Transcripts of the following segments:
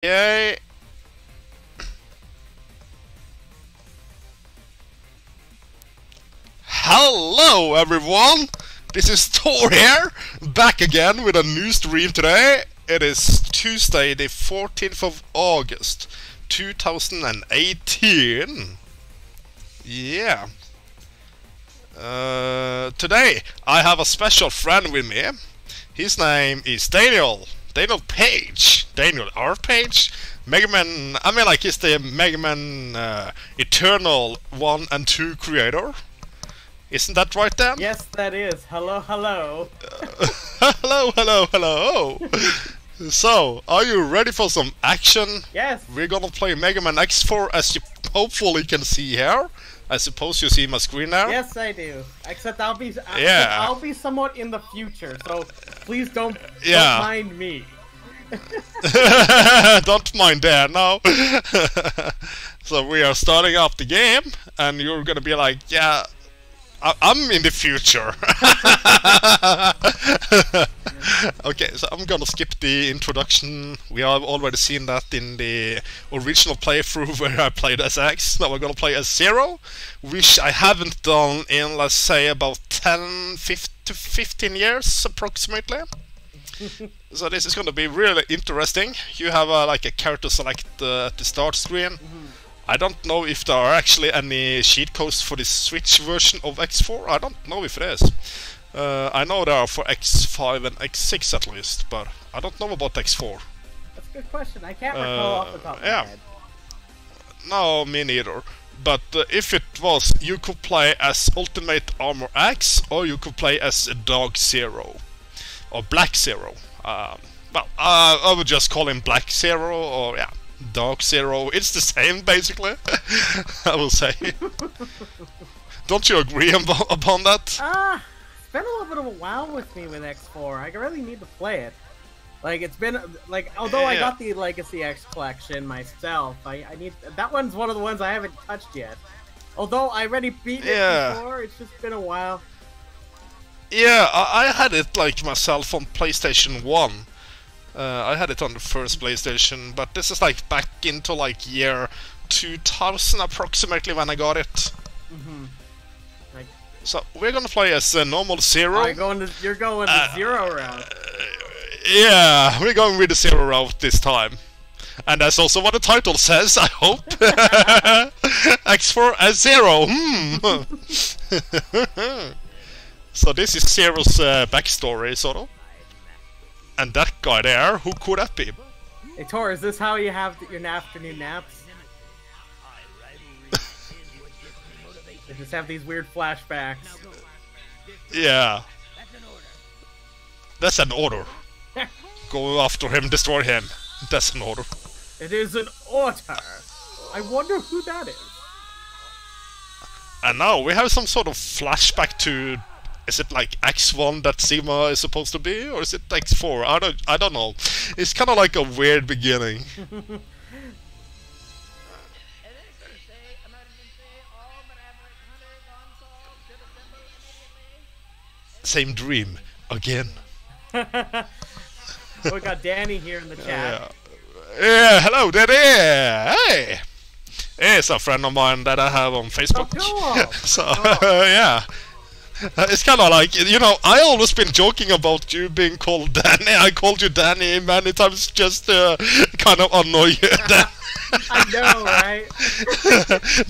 Yay! Hello everyone! This is Tor here, back again with a new stream today. It is Tuesday the 14th of August 2018. Yeah. Today I have a special friend with me. His name is Daniel. Daniel Page. Daniel R. Page. Mega Man. I mean, like, he's the Mega Man Eternal 1 and 2 creator. Isn't that right, Dan? Yes, that is. Hello, hello. Hello, hello, hello. So, are you ready for some action? Yes. We're gonna play Mega Man X4, as you hopefully can see here. I suppose you see my screen now? Yes, I do. Except I'll be somewhat in the future, so please don't mind me. Don't mind Dan, no. So we are starting up the game, and you're gonna be like, yeah, I'm in the future. Okay, so I'm gonna skip the introduction. We have already seen that in the original playthrough where I played as X. Now we're gonna play as Zero, which I haven't done in, let's say, about 10 to 15 years approximately. So this is gonna be really interesting. You have like a character select at the start screen. I don't know if there are actually any cheat codes for the Switch version of X4. I don't know if it is. I know there are for X5 and X6 at least, but I don't know about X4. That's a good question. I can't recall off the top of my head. No, me neither. But if it was, you could play as Ultimate Armor X, or you could play as Dog Zero, or Black Zero. Well, I would just call him Black Zero, or yeah, Dog Zero. It's the same, basically. I will say. Don't you agree upon that? It's been a little bit of a while with me with X4. I really need to play it. Like, it's been, like, although I got the Legacy X collection myself, I need, that one's one of the ones I haven't touched yet. Although I already beat it before, it's just been a while. Yeah, I had it, like, myself on PlayStation 1. I had it on the first PlayStation, but this is, like, back into, like, year 2000 approximately when I got it. So we're gonna play as normal Zero. You're going the Zero route. Yeah, we're going with the Zero route this time. And that's also what the title says, I hope. X4 as Zero. So this is Zero's backstory, sort of. And that guy there, who could that be? Hey Tor, is this how you have your afternoon naps? They just have these weird flashbacks. Yeah. That's an order. Go after him, destroy him. That's an order. It is an order. I wonder who that is. And now we have some sort of flashback to... Is it like X1 that Sigma is supposed to be? Or is it X4? I don't know. It's kind of like a weird beginning. Same dream again. We got Danny here in the chat. Yeah, hello Danny. Hey, it's a friend of mine that I have on Facebook. Oh, cool. So yeah, it's kind of like, you know, I always been joking about you being called Danny. I called you Danny many times just to kind of annoy you. I know, right?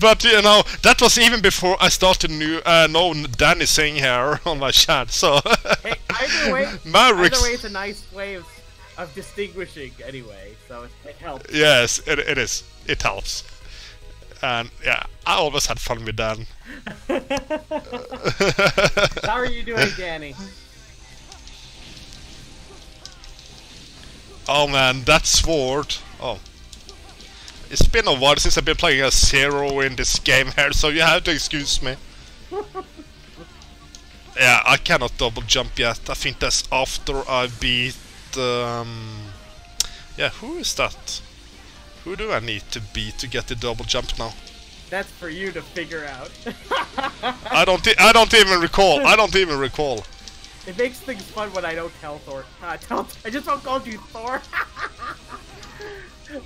But you know, that was even before I started knowing Danny Singh here on my chat. So hey, either way, it's a nice way of distinguishing anyway. So it helps. Yes, it is. It helps. And yeah, I always had fun with Dan. How are you doing, Danny? Oh man, that sword. Oh. It's been a while since I've been playing as Zero in this game here, so you have to excuse me. Yeah, I cannot double jump yet. I think that's after I beat... Yeah, who is that? Who do I need to beat to get the double jump now? That's for you to figure out. I don't even recall. I don't even recall. It makes things fun when I don't tell Thor. I just don't call you Thor.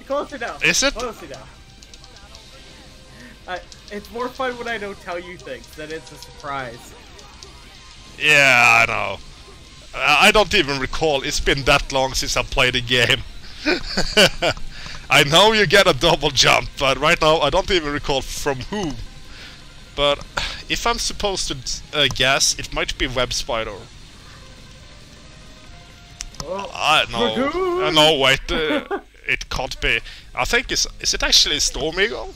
Close enough. Is it? Close enough. It's more fun when I don't tell you things, than it's a surprise. Yeah, I know. I don't even recall. It's been that long since I played the game. I know you get a double jump, but right now I don't even recall from who. But if I'm supposed to guess, it might be Web Spider. Oh. No, wait. It can't be. I think is it actually Storm Eagle?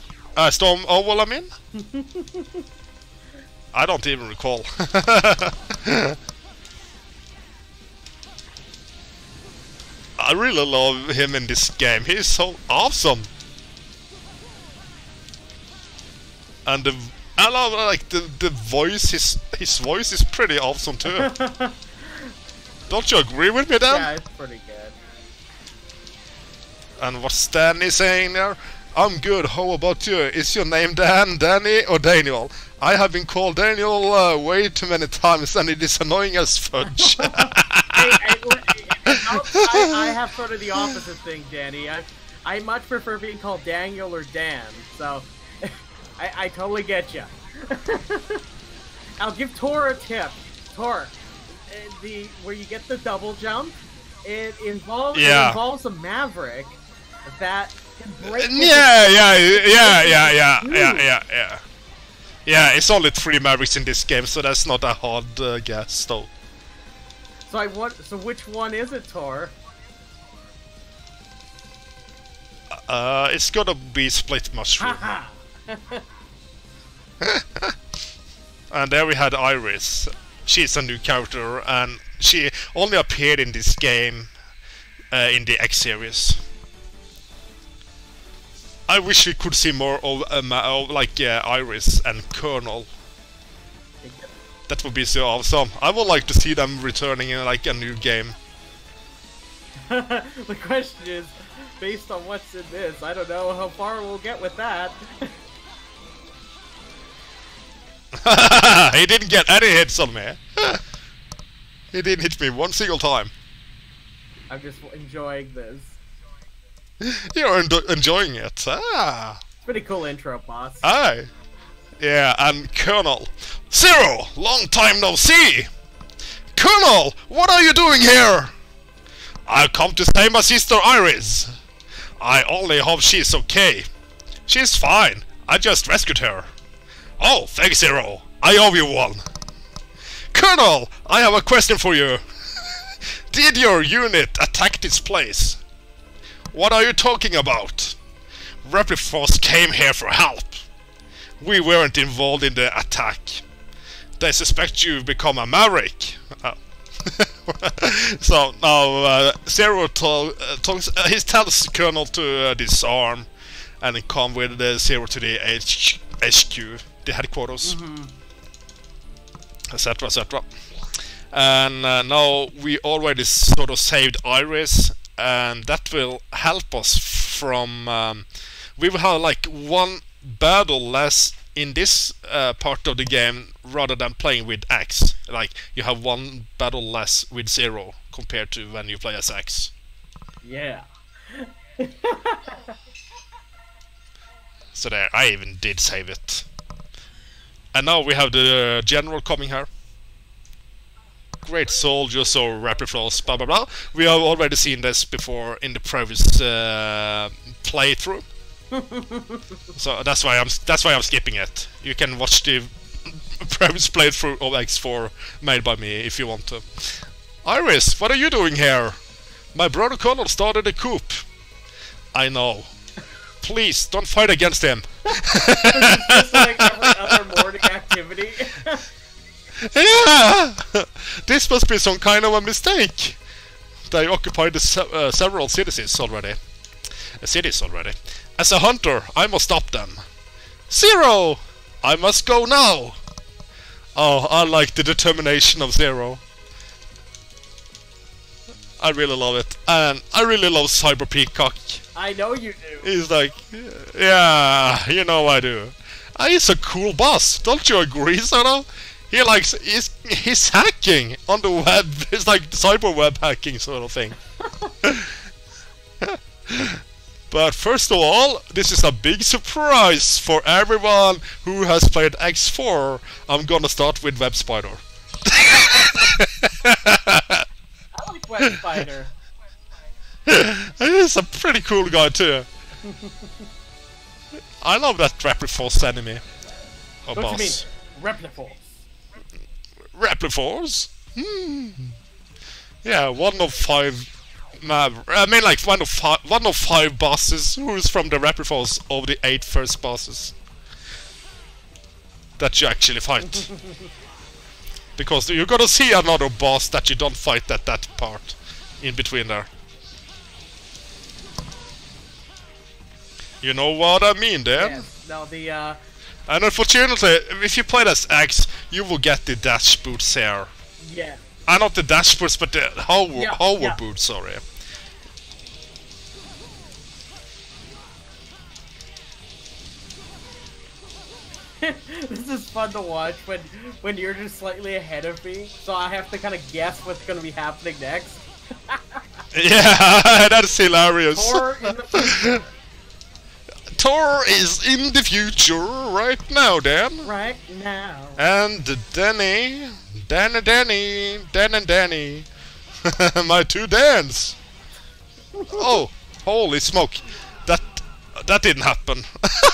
Storm Owl, I mean? I don't even recall. I really love him in this game. He's so awesome. And I love like the voice. His voice is pretty awesome too. Don't you agree with me, Dan? Yeah, it's pretty good. And what's Danny saying there? I'm good, how about you? Is your name Dan, Danny, or Daniel? I have been called Daniel way too many times and it is annoying as fudge. I have sort of the opposite thing, Danny. I much prefer being called Daniel or Dan, so I totally get you. I'll give Tor a tip. Tor, where you get the double jump, it involves a Maverick that can break. Yeah. Yeah, it's only 3 Mavericks in this game, so that's not a hard guess, though. So which one is it, Tor? It's gonna be Split Mushroom. And there we had Iris. She's a new character, and she only appeared in this game in the X series. I wish we could see more of Iris and Colonel. That would be so awesome. I would like to see them returning in like a new game. The question is, based on what's in this, I don't know how far we'll get with that. He didn't get any hits on me. He didn't hit me one single time. I'm just enjoying this. You're enjoying it. Ah. Pretty cool intro, boss. Aye. Yeah, and Colonel. Zero! Long time no see! Colonel! What are you doing here? I've come to save my sister Iris. I only hope she's okay. She's fine. I just rescued her. Oh, thanks, Zero. I owe you one. Colonel! I have a question for you. Did your unit attack this place? What are you talking about? Rapid Force came here for help. We weren't involved in the attack. They suspect you've become a Maverick. So now Zero he tells Colonel to disarm and come with Zero to the HQ, the headquarters, etc. etc. And now we already sort of saved Iris, and that will help us from. We will have like one battle less in this part of the game rather than playing with X. Like you have one battle less with Zero compared to when you play as X. Yeah. So there, I even did save it. And now we have the general coming here. Great soldiers or rapid flows, blah blah blah. We have already seen this before in the previous playthrough. So that's why I'm skipping it. You can watch the previous playthrough of X4 made by me if you want to. Iris, what are you doing here? My brother Colonel started a coup. I know. Please don't fight against him. Just like every other morning activity. Yeah! This must be some kind of a mistake. They occupied several cities already. As a hunter, I must stop them. Zero! I must go now! Oh, I like the determination of Zero. I really love it. And I really love Cyber Peacock. I know you do. He's like, yeah, you know I do. He's a cool boss, don't you agree, Sono? He likes, he's hacking on the web. It's like cyber web hacking sort of thing. But first of all, this is a big surprise for everyone who has played X4. I'm gonna start with Web Spider. I like Web Spider. He's a pretty cool guy too. I love that Repliforce enemy. Oh, What boss. do you mean? Repliforce. Repliforce? Yeah, one of five. I mean, like one of five bosses who's from the Repliforce of the 8 first bosses that you actually fight. Because you're gonna see another boss that you don't fight at that part in between there. You know what I mean, Dan? Yes. No, the And unfortunately, if you play as X, you will get the dash boots here. yeah. Not the dash boots, but the hover yeah. boots, sorry. This is fun to watch when you're just slightly ahead of me, so I have to kind of guess what's going to be happening next. Yeah, that's hilarious. Or in the future. Tor is in the future right now, Dan. Right now. And Danny, Danny. My 2 Dans. Oh, holy smoke. That didn't happen.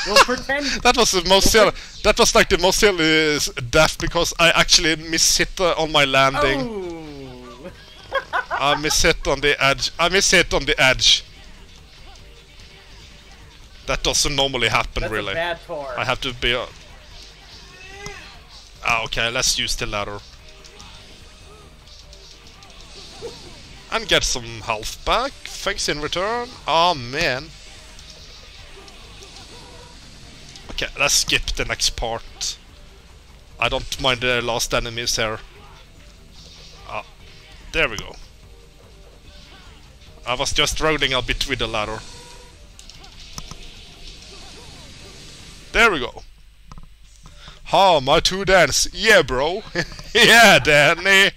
We'll pretend. That was the most silly. That was like the most silly death because I actually mishit on my landing. Oh. I mishit on the edge. That doesn't normally happen, That's really. a bad Tor. I have to be. Okay, let's use the ladder. And get some health back. Thanks in return. Oh man. Okay, let's skip the next part. I don't mind the last enemies here. Ah, there we go. I was just rolling a bit with the ladder. There we go. Ha, my 2 Dans. Yeah, bro. Yeah, Danny.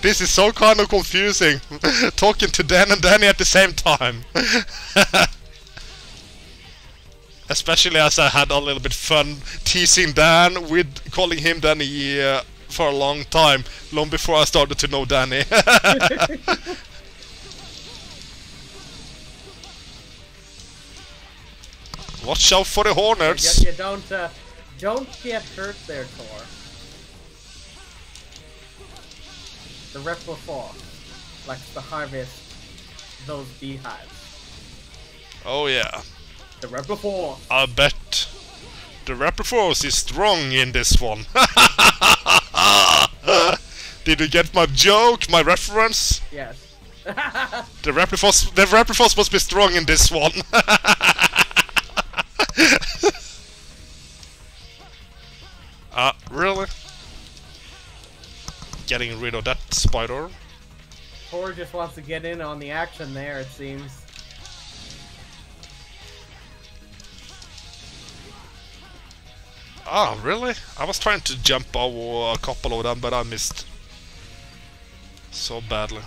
This is so kind of confusing. Talking to Dan and Danny at the same time. Especially as I had a little bit fun teasing Dan with calling him Danny for a long time. Long before I started to know Danny. Watch out for the hornets. You don't get hurt there, Tor. The Repliforce likes to harvest those beehives. Oh yeah. The Repliforce. I bet the Repliforce is strong in this one. Did you get my joke, my reference? Yes. The Repliforce must be strong in this one. Really? Getting rid of that spider. Tor just wants to get in on the action there, it seems. Ah, really? I was trying to jump over a couple of them, but I missed. So badly.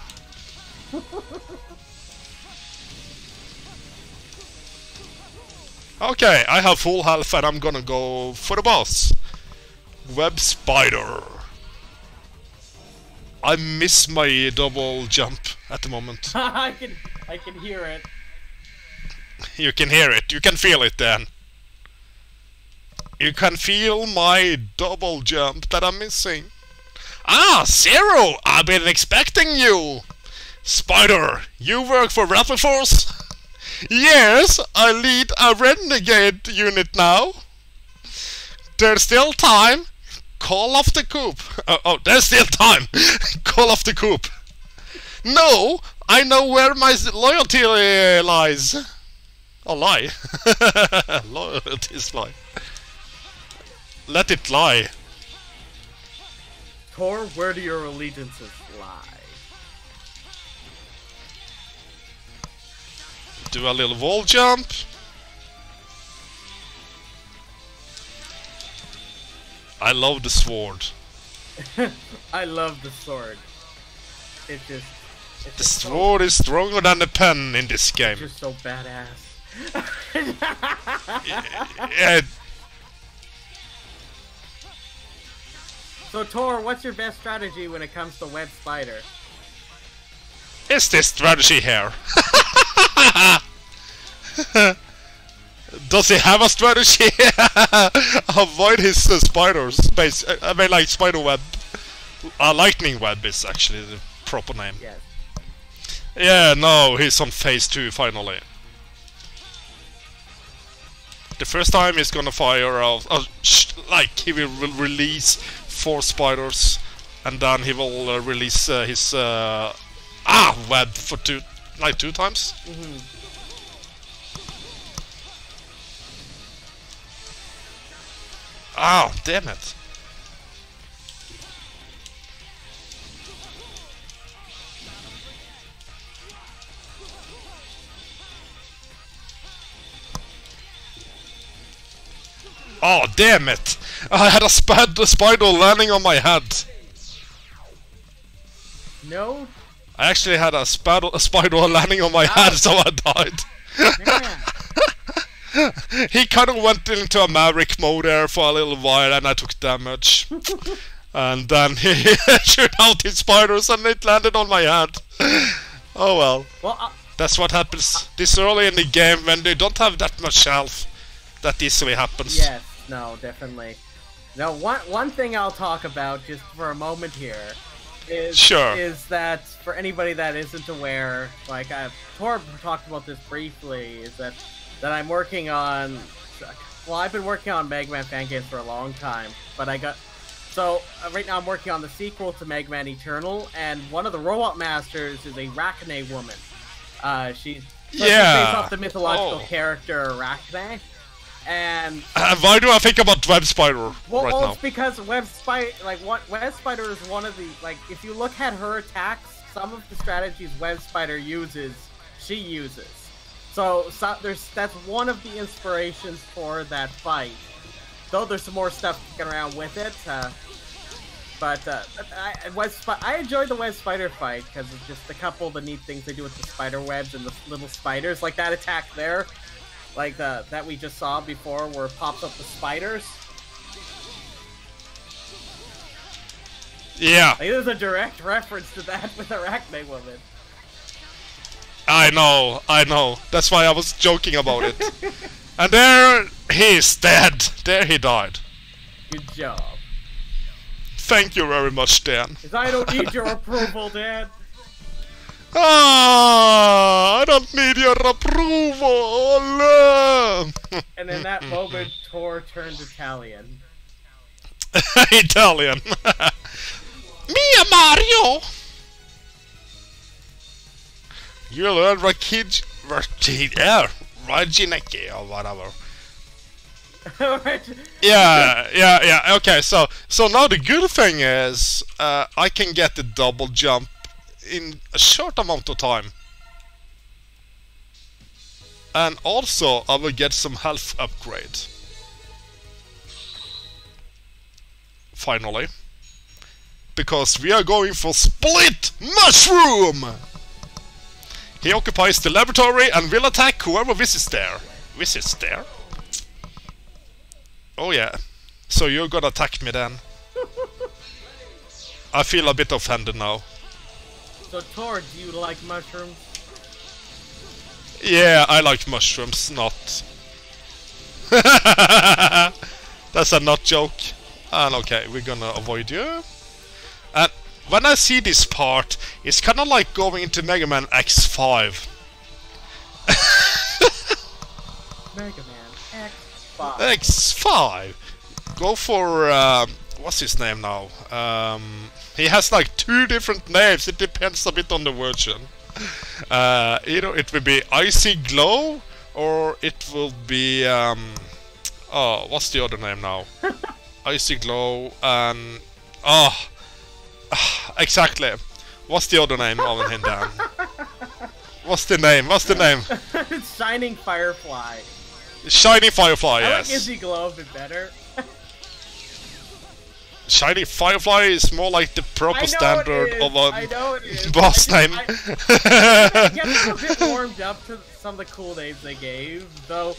Okay, I have full health and I'm gonna go for the boss. Web Spider. I miss my double jump at the moment. I can hear it. You can hear it, you can feel it then. You can feel my double jump that I'm missing. Ah, Zero! I've been expecting you! Spider, you work for Repliforce? Yes, I lead a renegade unit now. There's still time. Call off the coop. Oh, there's still time. Call off the coop. No, I know where my loyalty lies. A lie. Loyalties lie. Let it lie. Tor, where do your allegiances lie? Do a little wall jump. I love the sword. I love the sword. It just It's The just sword is stronger than the pen in this game. It's just so badass. Yeah. So Tor, what's your best strategy when it comes to web spider? Is this strategy here? Does he have a strategy? Avoid his spiders. I mean, like spider web. Lightning web is actually the proper name. Yes. Yeah, no, he's on phase 2 finally. The first time he's gonna fire out, like he will release 4 spiders, and then he will release his web for 2 times. Mm-hmm. Ah, damn it! Oh, damn it! I had a spider landing on my head. No. I actually had a spider landing on my head, so I died. He kind of went into a Maverick mode there for a little while, and I took damage. And then he shot out his spiders, and it landed on my head. Oh well. That's what happens this early in the game when they don't have that much health. That easily happens. Yes. No, definitely. Now, one thing I'll talk about just for a moment here is that for anybody that isn't aware, like Tor talked about this briefly, is that I'm working on. Well, I've been working on Mega Man fan games for a long time, but right now I'm working on the sequel to Mega Man Eternal, and one of the robot masters is a Arachne woman. She's based off the mythological character Arachne. And why do I think about Web Spider right now? It's because Web Spider is one of the, like, if you look at her attacks, some of the strategies Web Spider uses, she uses. So that's one of the inspirations for that fight. Though there's some more stuff kicking around with it, I enjoyed the Web Spider fight because it's just a couple of the neat things they do with the spider webs and the little spiders, like that attack there. Like that we just saw before, where it pops up the spiders. Yeah. Like, there's a direct reference to that with Arachne Woman. I know. That's why I was joking about it. And there he's dead. There he died. Good job. Thank you very much, Dan. 'Cause I don't need your approval, Dan. I don't need your approval! And in that moment, Tor turned Italian. Italian! Mia Mario! You learn Rajineki or whatever. Yeah, okay, so now the good thing is, I can get the double jump in a short amount of time. And also I will get some health upgrade. Finally. Because we are going for Split Mushroom! He occupies the laboratory and will attack whoever visits there. Visits there? Oh yeah. So you're gonna attack me then? I feel a bit offended now. So Tor, do you like mushrooms? Yeah, I like mushrooms, not. That's a not joke. And okay, we're gonna avoid you. And when I see this part, it's kinda like going into Mega Man X5. Mega Man X5. X5! Go for, what's his name now? He has like 2 different names, it depends a bit on the version. Either it will be Icy Glow, or it will be, oh, what's the other name now? Icy Glow and... Oh! Exactly. What's the other name of him, Dan? What's the name? It's Shining Firefly. Shining Firefly, I yes. like Izzy Glow a bit better. Shiny Firefly is more like the proper standard of a boss name. I get a bit warmed up to some of the cool names they gave, though.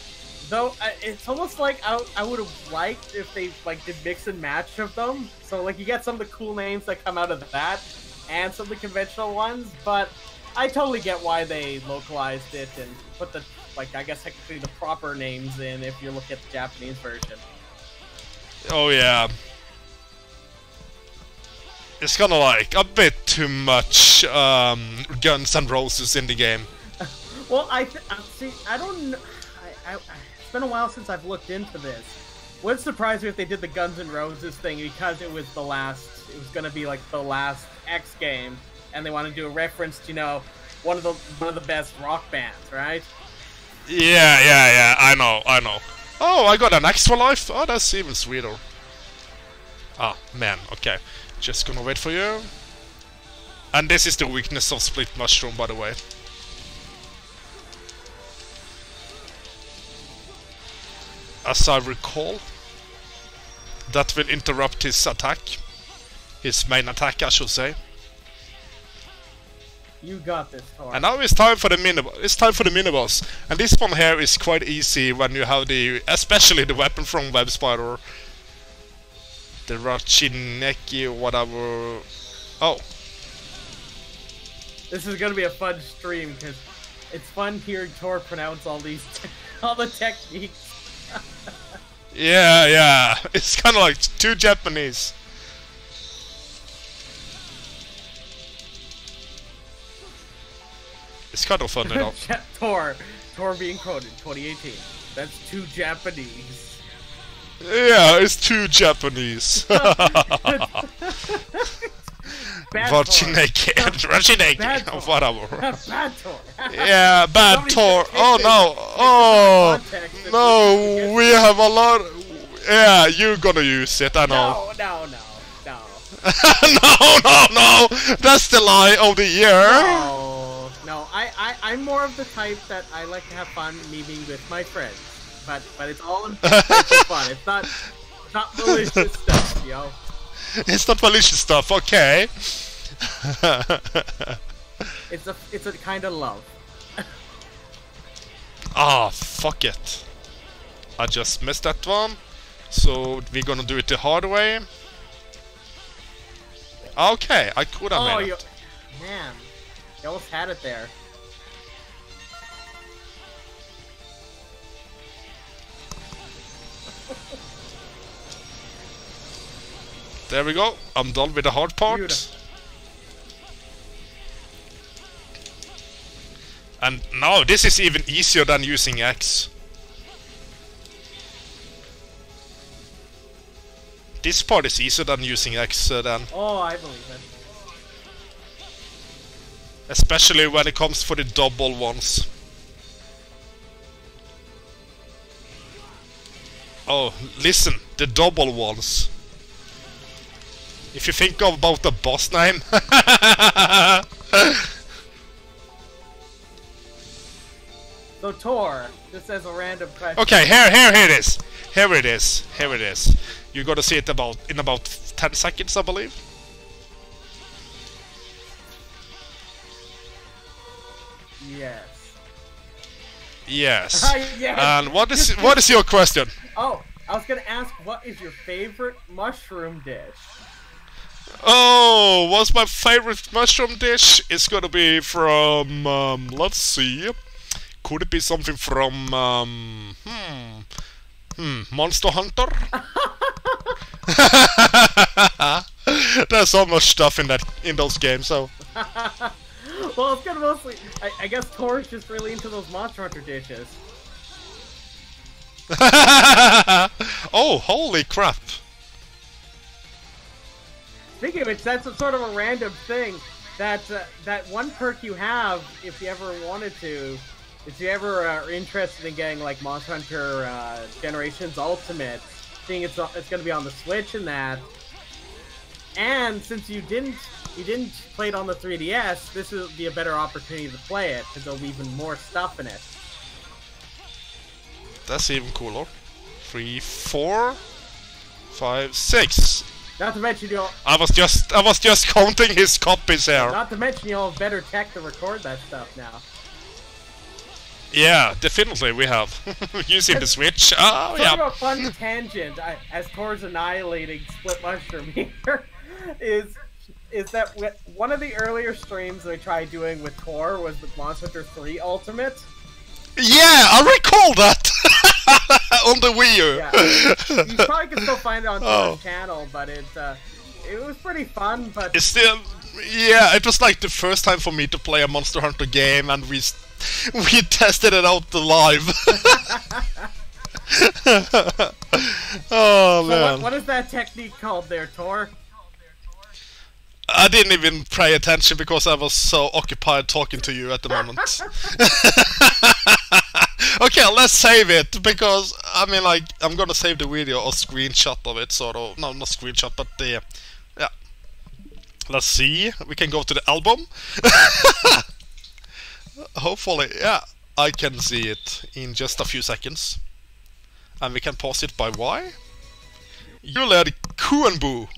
It's almost like I would have liked if they like did mix and match of them. So like you get some of the cool names that come out of that, and some of the conventional ones. But I totally get why they localized it and put the I guess technically the proper names in if you look at the Japanese version. Oh yeah. It's kinda like a bit too much Guns and Roses in the game. Well, see, I don't know. It's been a while since I've looked into this. Wouldn't surprise me if they did the Guns N' Roses thing because it was gonna be like the last X game, and they want to do a reference to, you know, one of the best rock bands, right? Yeah, I know. Oh, I got an extra life? Oh, that's even sweeter. Ah, man, okay. Just gonna wait for you. And this is the weakness of Split Mushroom, by the way. As I recall, that will interrupt his attack. His main attack, I should say. You got this, Tor. And now it's time for the mini boss. And this one here is quite easy when you have especially the weapon from Web Spider, the Rachineki, whatever. Oh, this is gonna be a fun stream because it's fun hearing Tor pronounce all the techniques. yeah. It's kind of like too Japanese. It's kind of fun enough. Tor being quoted, 2018. That's too Japanese. Yeah, it's too Japanese. Rachineki, whatever. Bad Tor. Yeah, bad Tor. Oh no, oh no, we have a lot. Yeah, you're gonna use it, I know. No. no, that's the lie of the year. No, I'm more of the type that I like to have fun memeing with my friends, but it's all in fun. It's not malicious stuff, yo. It's not malicious stuff, okay. It's a kind of love. Ah, fuck it. I just missed that one. So we're gonna do it the hard way. Okay, I could have made it. Man, you almost had it there. There we go. I'm done with the hard part. Beautiful. And now this is even easier than using X. This part is easier than using X then. Oh, I believe it. Especially when it comes for the double ones. Oh, listen, the double ones. If you think about the boss name. So Tor, just as a random question. Okay, here it is. Here it is. You gotta see it in about 10 seconds, I believe. Yes. Yes. Yes. And what is your question? Oh, I was gonna ask, what is your favorite mushroom dish? Oh, what's my favorite mushroom dish? It's gonna be from, let's see. Could it be something from, Monster Hunter? There's so much stuff in those games, so. Well, it's gonna mostly, I guess Tor's just really into those Monster Hunter dishes. Oh, holy crap. Speaking of which, that's sort of a random thing. That one perk you have, if you ever wanted to, if you ever are interested in getting like Monster Hunter Generations Ultimate, seeing it's going to be on the Switch and that, and since you didn't play it on the 3DS, this would be a better opportunity to play it because there'll be even more stuff in it. That's even cooler. 3, 4, 5, 6. Not to mention you'll. I was just counting his copies here. Not to mention you'll have better tech to record that stuff now. Yeah, definitely we have. Using the Switch. Oh, yeah. Sort of a fun tangent, as towards annihilating Split Mushroom here, is that one of the earlier streams I tried doing with Tor was with Monster Hunter 3 Ultimate. Yeah, I recall that! On the Wii U. Yeah. You probably can still find it on Tor's channel, but it was pretty fun, but... It's still... Yeah, it was like the first time for me to play a Monster Hunter game, and we tested it out live. Oh, man. So what is that technique called there, Tor? I didn't even pay attention because I was so occupied talking to you at the moment. Okay, let's save it, because, I mean, like, I'm gonna save the video or screenshot of it, sort of. No, not screenshot, but the... Yeah. Let's see. We can go to the album. Hopefully, yeah, I can see it in just a few seconds. And we can pause it by Y. You led Kuanbu.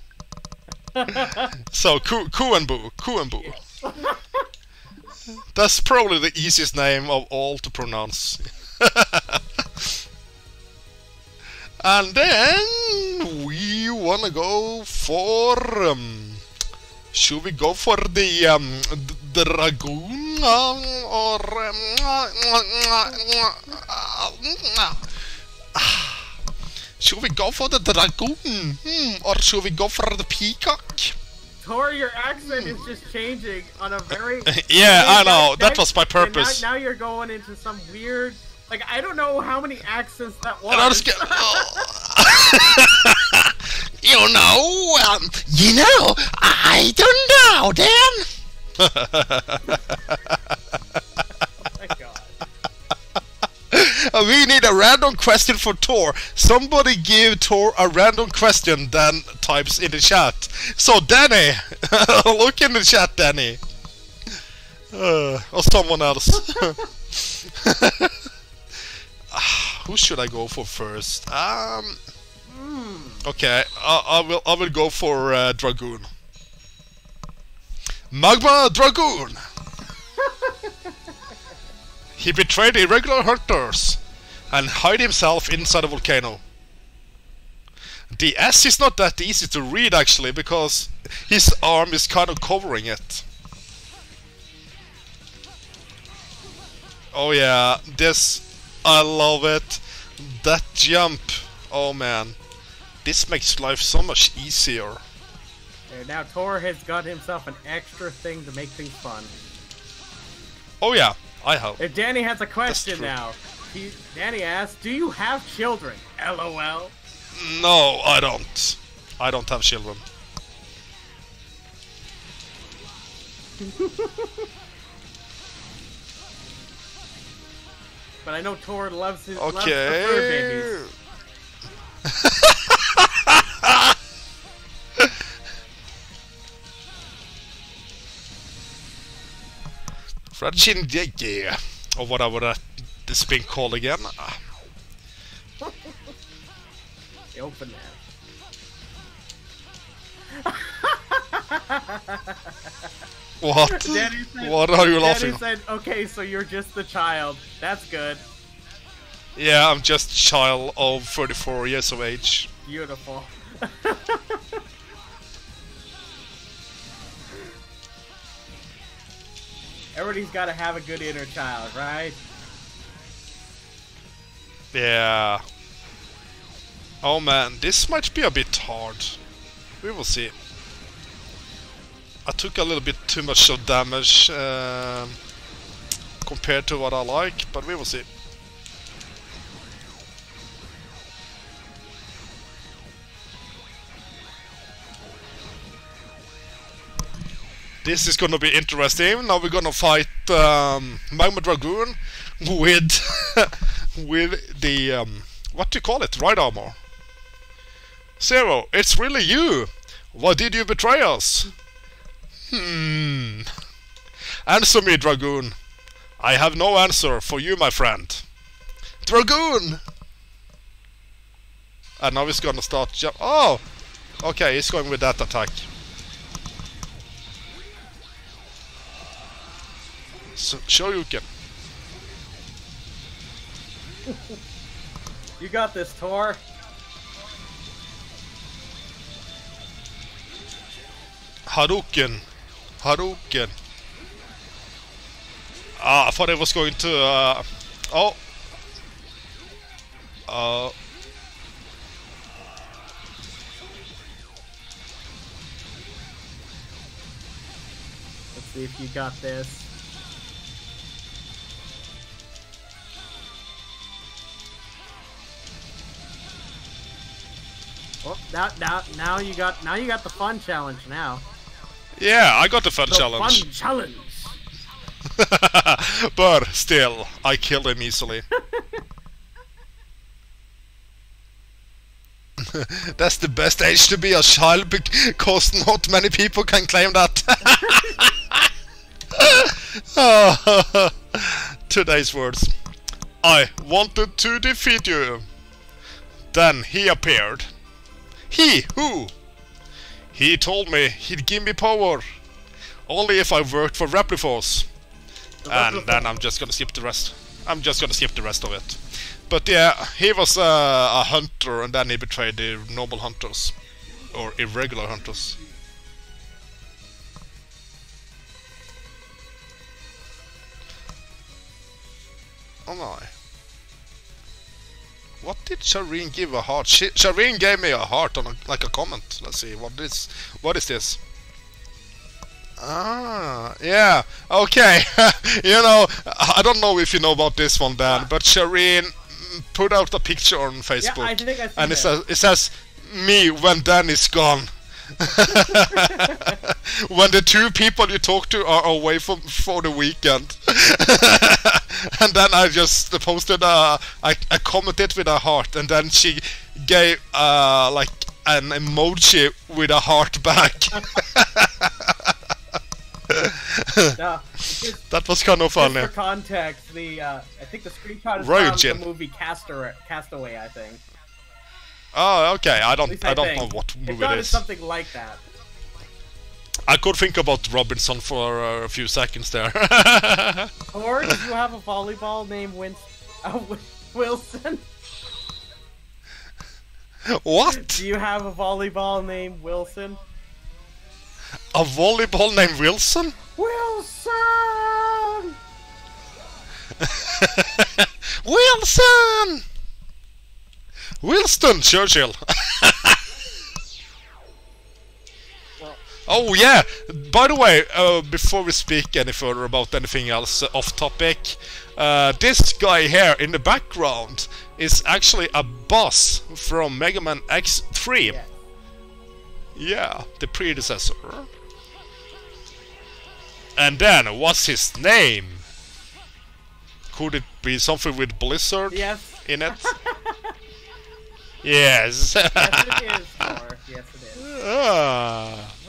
So, Kuanbu. That's probably the easiest name of all to pronounce. And then we wanna go for... should we go for the Dragoon or... should we go for the Dragoon? Or should we go for the Peacock? Tor, your accent is just changing on a very... Yeah, I know. That was my purpose. Now you're going into some weird... Like, I don't know how many accents that was. And I just get... You know, I don't know, Dan. Oh my god. We need a random question for Tor. Somebody give Tor a random question, Dan types in the chat. So, Danny, look in the chat, Danny. Or someone else. Who should I go for first? Okay, I will go for Dragoon. Magma Dragoon. He betrayed irregular hunters and hid himself inside a volcano. The S is not that easy to read, actually, because his arm is kind of covering it. Oh yeah, this... I love it. That jump. Oh man. This makes life so much easier. Now Tor has got himself an extra thing to make things fun. Oh yeah, I have. If Danny has a question now. Danny asks, do you have children? LOL. No, I don't. I don't have children. But I know Tor loves his okay. loves the fur babies. Fragile, or whatever that is being called again. Open that. What? Said, what are you laughing at? Danny said, okay, so you're just the child. That's good. Yeah, I'm just a child of 34 years of age. Beautiful. Everybody's got to have a good inner child, right? Yeah. Oh man, this might be a bit hard. We will see. I took a little bit too much of damage compared to what I like, but we will see. This is gonna be interesting. Now we're gonna fight Magma Dragoon with with the what do you call it? Ride armor. Zero, it's really you. Why did you betray us? Answer me, Dragoon. I have no answer for you, my friend. Dragoon! And now he's gonna start jump. Oh! Okay, he's going with that attack. So, Shoryuken. You got this, Tor. Hadouken. Hadouken. Ah, I thought I was going to, oh. Let's see if you got this. Oh, now you got the fun challenge now. Yeah, I got the fun The challenge. fun challenge. But still, I killed him easily. That's the best age to be a child because not many people can claim that. Today's words. I wanted to defeat you. Then he appeared. He who? He told me he'd give me power. Only if I worked for Repliforce. And then I'm just gonna skip the rest. I'm just gonna skip the rest of it. But yeah, he was a hunter, and then he betrayed the normal hunters. Or irregular hunters. Oh my. What did Shireen give a heart? Shireen gave me a heart on like a comment. Let's see, what is this? Ah, yeah, okay. You know, I don't know if you know about this one, Dan, but Shireen put out a picture on Facebook. Yeah, I think I and it says, me when Dan is gone. When the two people you talk to are away for the weekend. And then I just posted I commented with a heart, and then she gave like an emoji with a heart back. No, that was kind of funny. Just for context, I think the screenshot is from the movie Castaway, I think. Oh, okay. I don't know what movie it is. Something like that. I could think about Robinson for a few seconds there. Or do you have a volleyball named Wilson? What? Do you have a volleyball named Wilson? A volleyball named Wilson? Wilson! Wilson! Winston Churchill. Oh yeah, by the way, before we speak any further about anything else off topic, this guy here in the background is actually a boss from Mega Man X3. Yeah. Yeah, the predecessor. And then, what's his name? Could it be something with Blizzard in it? Yes. Yes, it is, Thor. Yes, it is.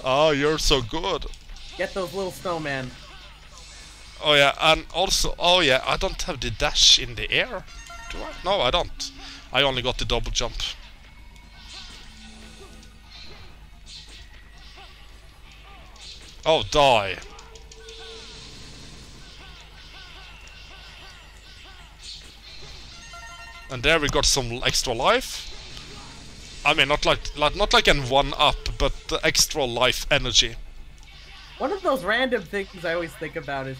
Oh, you're so good. Get those little snowmen. Oh yeah, and also, oh yeah, I don't have the dash in the air. Do I? No, I don't. I only got the double jump. Oh, die. And there we got some extra life. I mean, not like an 1-up, but the extra life energy. One of those random things I always think about is,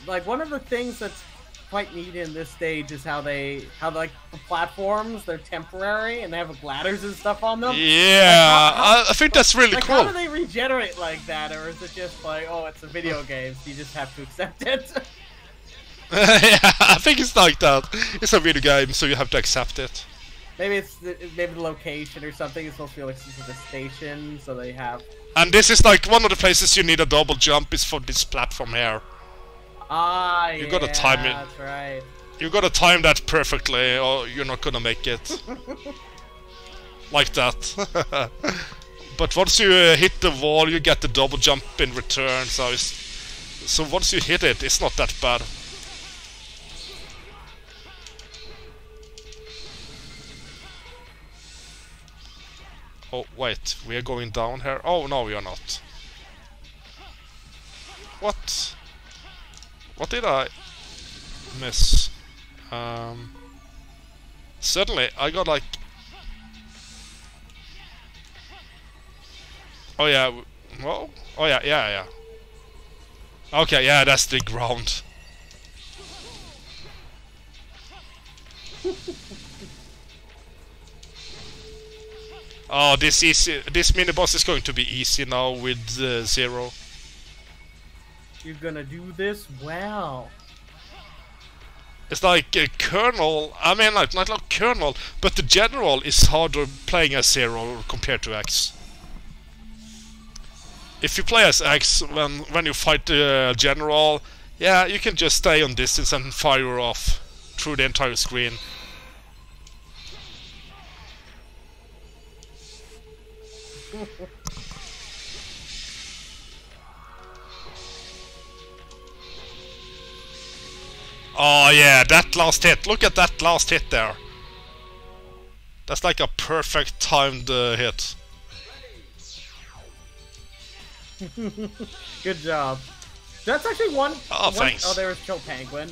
like, one of the things that's quite neat in this stage is how like the platforms, they're temporary and they have ladders and stuff on them. Yeah, like I think that's really cool. How do they regenerate like that, or is it just like, oh, it's a video game, so you just have to accept it? Yeah, I think it's like that. It's a video game, so you have to accept it. Maybe it's maybe the location or something. It's supposed to be like the station, so they have. And this is like one of the places you need a double jump is for this platform here. Ah, you gotta time it. That's right. You gotta time that perfectly, or you're not gonna make it. Like that. But once you hit the wall, you get the double jump in return. So once you hit it, it's not that bad. Oh, wait, we are going down here. Oh, no, we are not. What? What did I miss? Suddenly, I got like... Oh, yeah. Whoa. Oh, yeah. Okay, yeah, that's the ground. Oh, this mini boss is going to be easy now with Zero. You're gonna do this well. It's like a Colonel. I mean, like not like Colonel, but the General is harder playing as Zero compared to X. If you play as X when you fight the General, yeah, you can just stay on distance and fire off through the entire screen. Oh yeah, that last hit. Look at that last hit there. That's like a perfect timed hit. Good job. That's actually one. Oh, thanks. Oh, there was Chill Penguin.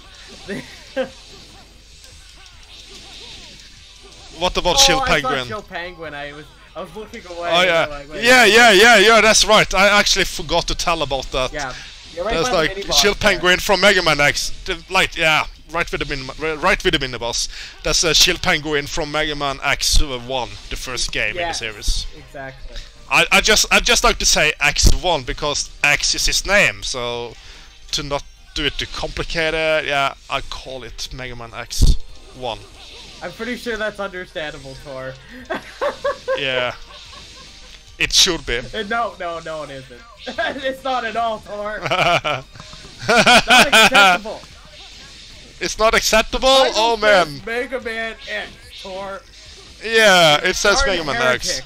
What about Chill Penguin? I saw Chill Penguin. I was looking away. Oh yeah, like, yeah. That's right. I actually forgot to tell about that. Yeah, you're right. That's like Chill Penguin from Mega Man X. Like yeah, right with the mini boss. That's Chill Penguin from Mega Man X1, the first game in the series. Exactly. I just like to say X1 because X is his name. So to not do it too complicated, yeah, I call it Mega Man X1. I'm pretty sure that's understandable, Tor. Yeah. It should be. No, it isn't. It's not at all, Tor. Not acceptable. It's not acceptable? Oh man. Mega Man X, Tor. Yeah, it says Mega Man X.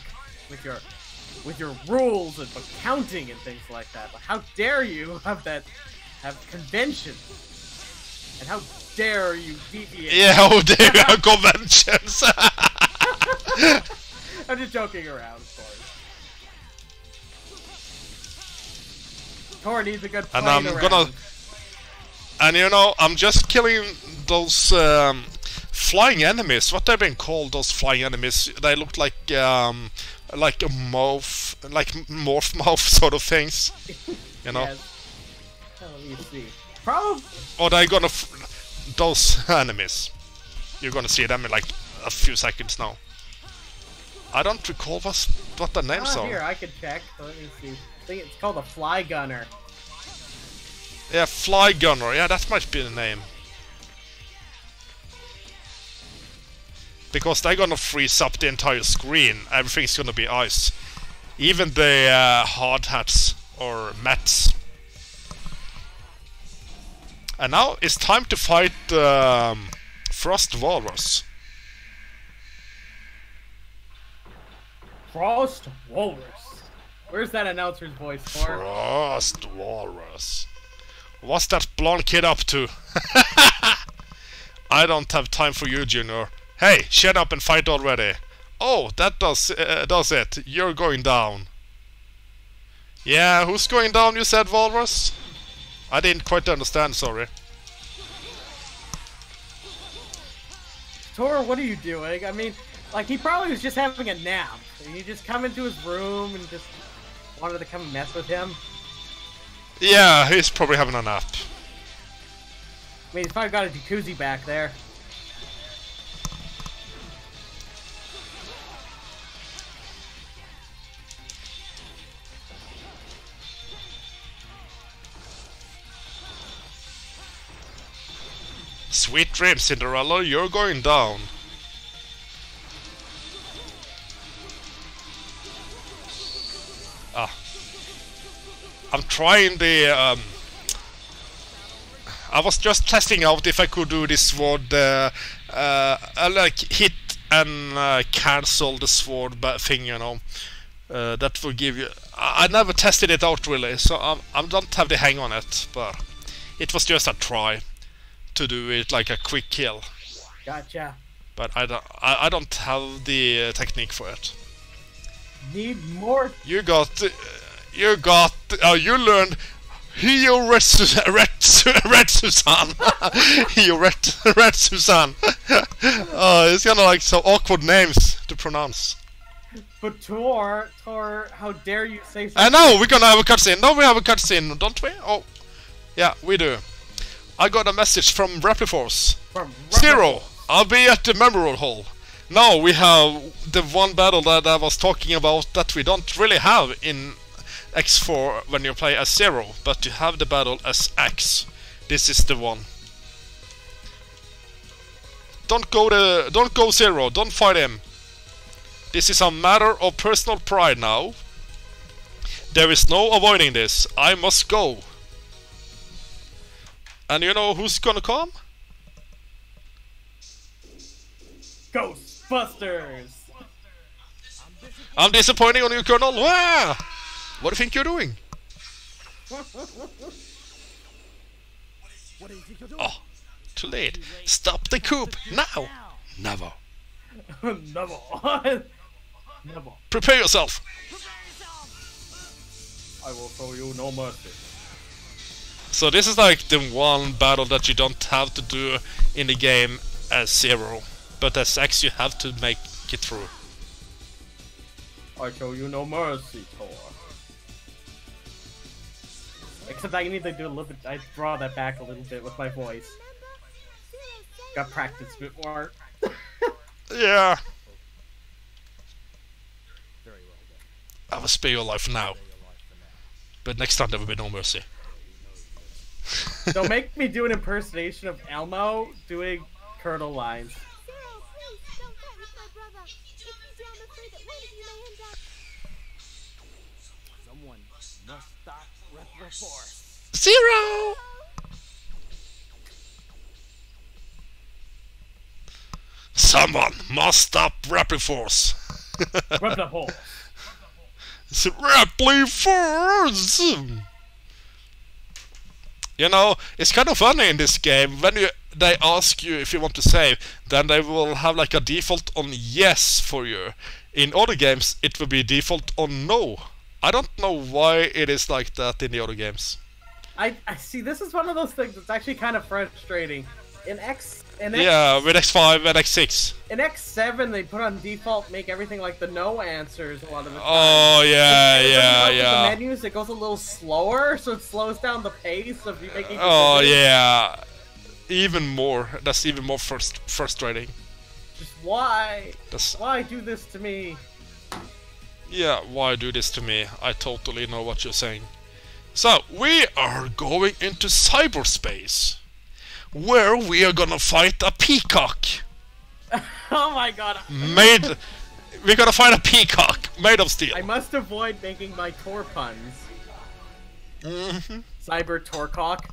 With your rules and counting and things like that. Like, how dare you have conventions? And how dare you deviate? Yeah, how dare you have conventions? I'm just joking around, of course. Tor needs a good plane around. And you know, I'm just killing those flying enemies. What they've been called, those flying enemies? They look like a morph, like morph mouth sort of things. You know? Yes. Let me see. Probably. Or they're gonna those enemies. You're gonna see them in like a few seconds now. I don't recall what the names are. Here, I can check. Let me see. I think it's called a Fly Gunner. Yeah, Fly Gunner. Yeah, that might be the name. Because they're gonna freeze up the entire screen. Everything's gonna be ice. Even the hard hats or mats. And now it's time to fight Frost Walrus. Frost Walrus. Where's that announcer's voice for? Frost Walrus. What's that blonde kid up to? I don't have time for you, Junior. Hey, shut up and fight already. Oh, that does it. You're going down. Yeah, who's going down, you said, Walrus? I didn't quite understand, sorry. Tor, what are you doing? I mean, like, he probably was just having a nap. And you just come into his room and just wanted to come and mess with him. Yeah, he's probably having a nap. I mean, he's probably got a jacuzzi back there. Sweet dreams, Cinderella, you're going down. I'm trying the I was just testing out if I could do this sword like hit and cancel the sword thing, you know. That will give you... I never tested it out really, so I don't have the hang on it, but it was just a try to do it like a quick kill. Gotcha. But I don't have the technique for it. Need more. You learned Hio Red Susan. Hio Red Susan. It's kind of like so awkward names to pronounce. But Tor, how dare you say something? I know, we're gonna have a cutscene. No, we have a cutscene, don't we? Oh, yeah, we do. I got a message from Force. Zero, I'll be at the Memorial Hall. Now we have the one battle that I was talking about that we don't really have in X4 when you play as Zero, but you have the battle as X. This is the one. Don't go Zero, don't fight him. This is a matter of personal pride now. There is no avoiding this. I must go. And you know who's gonna come? Ghostbusters! I'm disappointing on you, Colonel. Wah! What do you think you're doing? Oh, too late. Stop the coup now. Never. Never. Never. Prepare yourself. I will show you no mercy. So this is like the one battle that you don't have to do in the game as Zero, but as X you have to make it through. I show you no mercy, Tor. Except I need to do a little bit. I draw that back a little bit with my voice. Got practice a bit more. Yeah. I will spare your life now. But next time there will be no mercy. Don't make me do an impersonation of Elmo doing Colonel lines. Someone must stop Force. Zero! Someone must stop Force. Force. Force! You know, it's kind of funny in this game, when they ask you if you want to save, then they will have like a default on yes for you. In other games, it will be default on no. I don't know why it is like that in the other games. I see, this is one of those things that's actually kind of frustrating. Yeah, with X5 and X6. In X7, they put on default, make everything like the no answers a lot of the time. Oh, yeah. The menus, it goes a little slower, so it slows down the pace of you making decisions. Oh, yeah. Even more. That's even more frustrating. Just why? Why do this to me? Yeah, why do this to me? I totally know what you're saying. So, we are going into cyberspace, where we are gonna fight a peacock. Oh my god. We're gonna fight a peacock made of steel. I must avoid making my Tor puns. Mm-hmm. Cyber Torcock.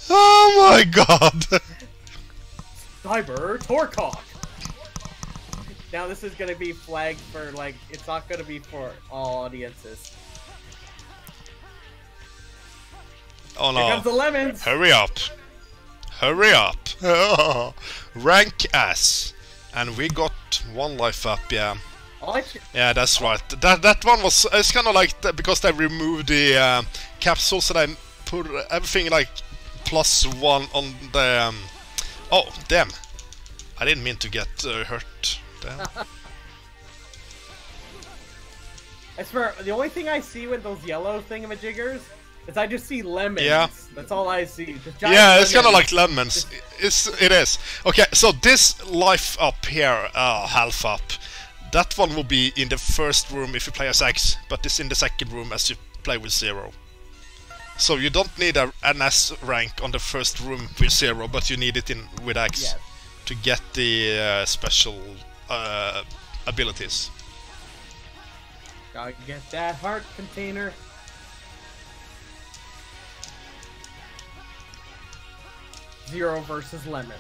Oh my god. Cyber Torcock. Now this is gonna be flagged for, like, it's not gonna be for all audiences. Oh no. Here comes the lemons! Hurry up. Hurry up. Rank S. And we got one life up, yeah. Yeah, that's right. That one was, it's kind of like, because they removed the capsules, and I put everything like +1 on the... oh, damn. I didn't mean to get hurt. Damn. I swear, the only thing I see with those yellow thingamajiggers is I just see lemons. Yeah. That's all I see. Yeah, it's kind of like lemons. It is. Okay, so this life up here, half up, that one will be in the first room if you play as X, but it's in the second room as you play with Zero. So you don't need an S rank on the first room with Zero, but you need it in with X, yes, to get the special abilities. Gotta get that heart container. Zero versus lemons.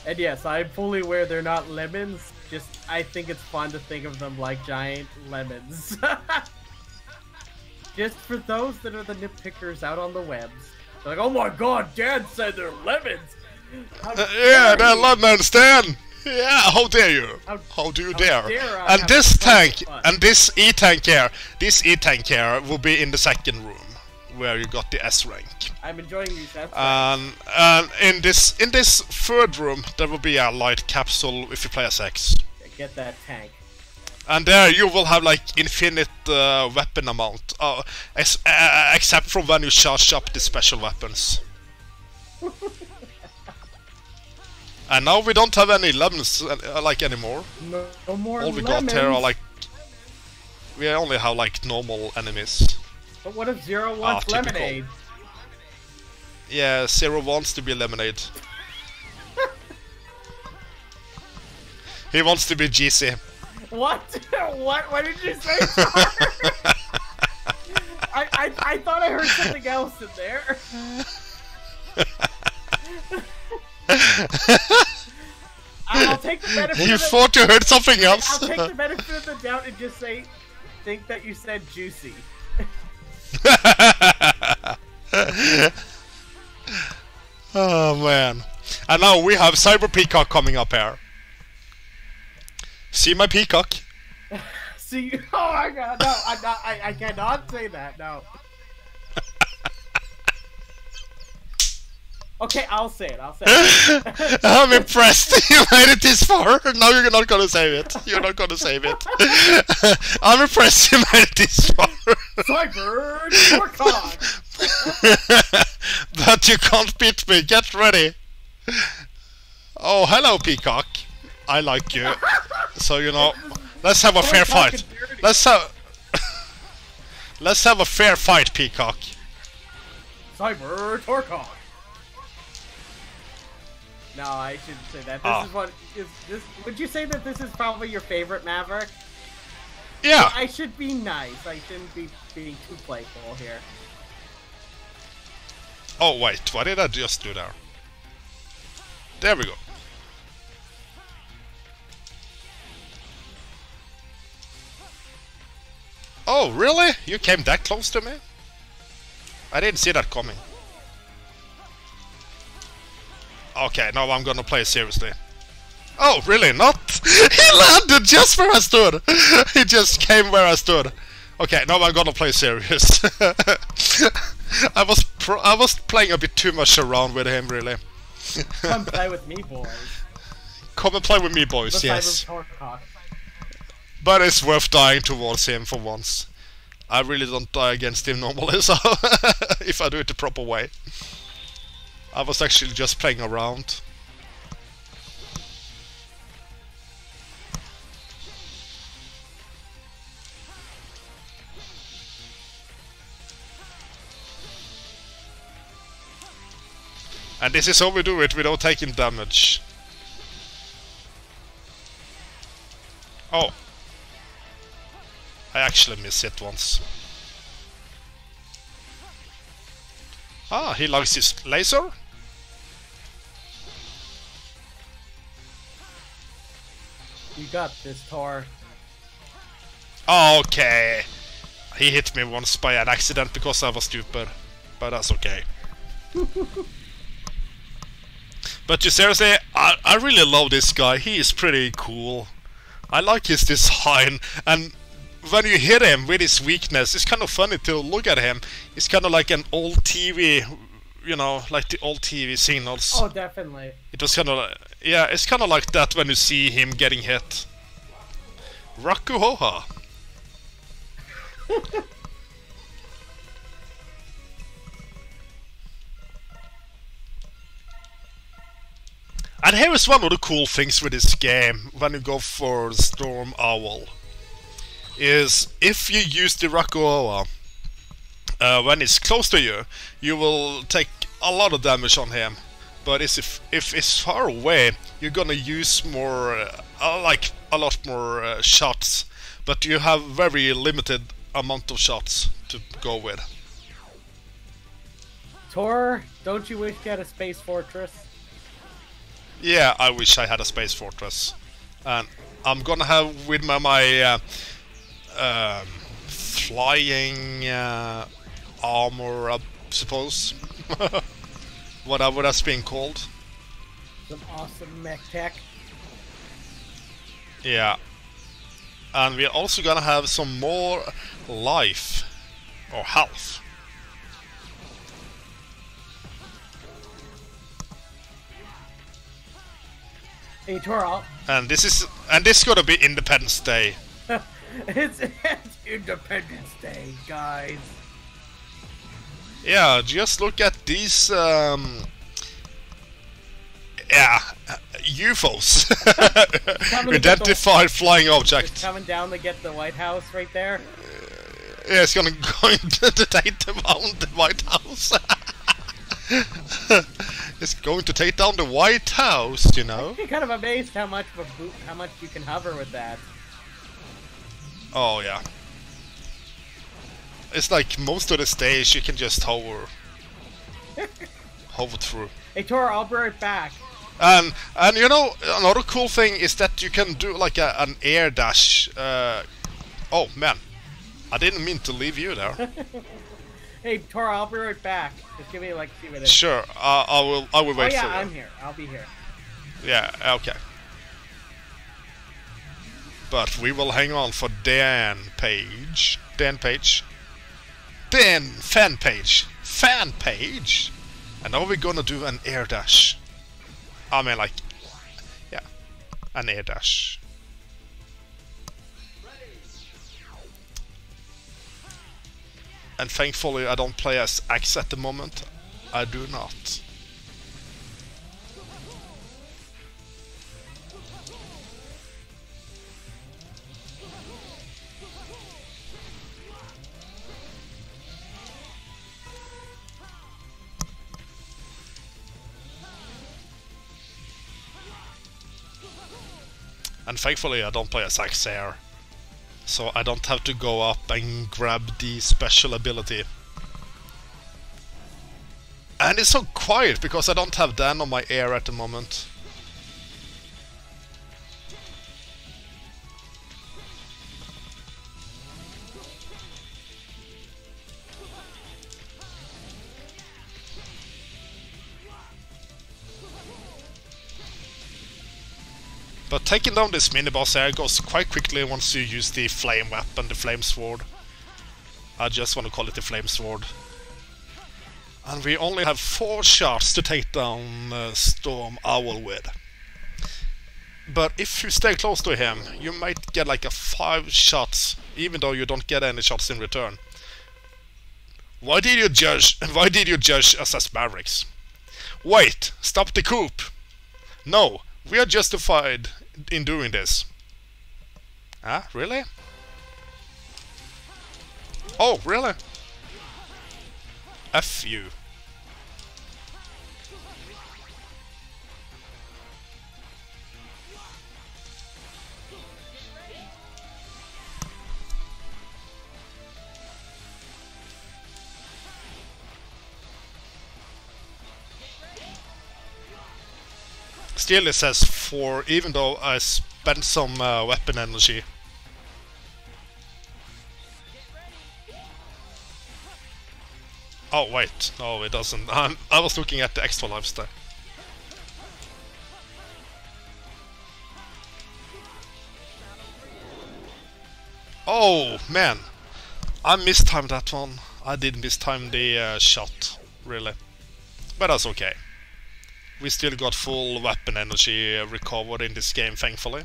And yes, I'm fully aware they're not lemons. Just, I think it's fun to think of them like giant lemons. Just for those that are the nitpickers out on the webs. They're like, oh my god, Dan said they're lemons. Yeah, they're lemons, Dan. Yeah, how dare you? How do you dare? And this tank, and this E-tank here, will be in the second room, where you got the S rank. I'm enjoying these S ranks. And in this third room, there will be a light capsule if you play as X. Get that tank. And there you will have like infinite weapon amount, except from when you charge up the special weapons. And now we don't have any lemons like anymore. No more All we lemons. got here are like, we only have like normal enemies. But what if Zero wants lemonade? Yeah, Zero wants to be lemonade. He wants to be GC. What? What did you say? I thought I heard something else in there. I'll take the benefit. You thought you heard something else. I'll take the benefit of the doubt and just think that you said juicy. Oh man! And now we have Cyber Peacock coming up here. See my peacock? See? Oh my god! No, I'm not. I cannot say that. No. Okay, I'll say it. I'm impressed. You made it this far. Now you're not gonna save it. You're not gonna save it. I'm impressed you made it this far. Cyber Peacock. But you can't beat me. Get ready. Oh, hello, Peacock. I like you. So you know, let's have a fair fight. Let's have a fair fight, Peacock. Cyber Peacock. No, I shouldn't say that. This is what is this. Would you say that this is probably your favorite Maverick? Yeah. I should be nice. I shouldn't be being too playful here. Oh wait, what did I just do there? There we go. Oh really? You came that close to me? I didn't see that coming. Okay, now I'm gonna play seriously. Oh, really? Not? He landed just where I stood! He just came where I stood. Okay, now I'm gonna play serious. I was playing a bit too much around with him, really. Come play with me, boys. Come and play with me, boys, yes. But it's worth dying towards him for once. I really don't die against him normally, so if I do it the proper way. I was actually just playing around. And this is how we do it without taking damage. Oh. I actually missed it once. Ah, he likes his laser? You got this, Tor. Okay. He hit me once by an accident because I was stupid. But that's okay. But you seriously, I really love this guy. He is pretty cool. I like his design, and when you hit him with his weakness, it's kind of funny to look at him. It's kind of like an old TV, you know, like the old TV signals. Oh, definitely. It was kind of like, yeah, it's kind of like that when you see him getting hit. Rakuhoha. And here is one of the cool things with this game, when you go for Storm Owl, is if you use the Rakuhoha, when it's close to you, you will take a lot of damage on him. But if it's far away, you're gonna use more, like a lot more shots. But you have very limited amount of shots to go with. Tor, don't you wish you had a space fortress? Yeah, I wish I had a space fortress. And I'm gonna have with my flying armor, I suppose. Whatever that's being called. Some awesome mech tech. Yeah. And we're also gonna have some more life. Or health. Hey, Tor, And this is gonna be Independence Day. it's Independence Day, guys. Yeah, just look at these UFOs. Identified flying object. Coming down to get the White House right there. Yeah, it's going to take down the White House. It's going to take down the White House, you know. I'm kind of amazed how much you can hover with that. Oh yeah. It's like most of the stage you can just hover through. Hey Tor, I'll be right back. And you know, another cool thing is that you can do like an air dash. Oh man, I didn't mean to leave you there. Hey Tor, I'll be right back. Just give me like a few minutes. Sure, I will wait for you. Oh yeah, I'm here. I'll be here. Yeah, okay. But we will hang on for Dan page. Fan page. And now we're gonna do an air dash. I mean, like, yeah, an air dash. And thankfully I don't play as Axe at the moment. I do not. And thankfully I don't play as Axe here. So I don't have to go up and grab the special ability. And it's so quiet because I don't have Dan on my air at the moment. But taking down this mini-boss here goes quite quickly once you use the flame weapon, the flame sword. I just want to call it the flame sword. And we only have 4 shots to take down Storm Owl with. But if you stay close to him, you might get like a 5 shots, even though you don't get any shots in return. Why did you judge us as Mavericks? Wait, stop the coup! No, we are justified in doing this. Ah, really? Oh, really? F you. Still it says 4, even though I spent some weapon energy. Oh wait, no it doesn't. I was looking at the extra lifestyle. Oh man, I mistimed that one. I did mistime the shot, really. But that's okay. We still got full weapon energy recovered in this game, thankfully.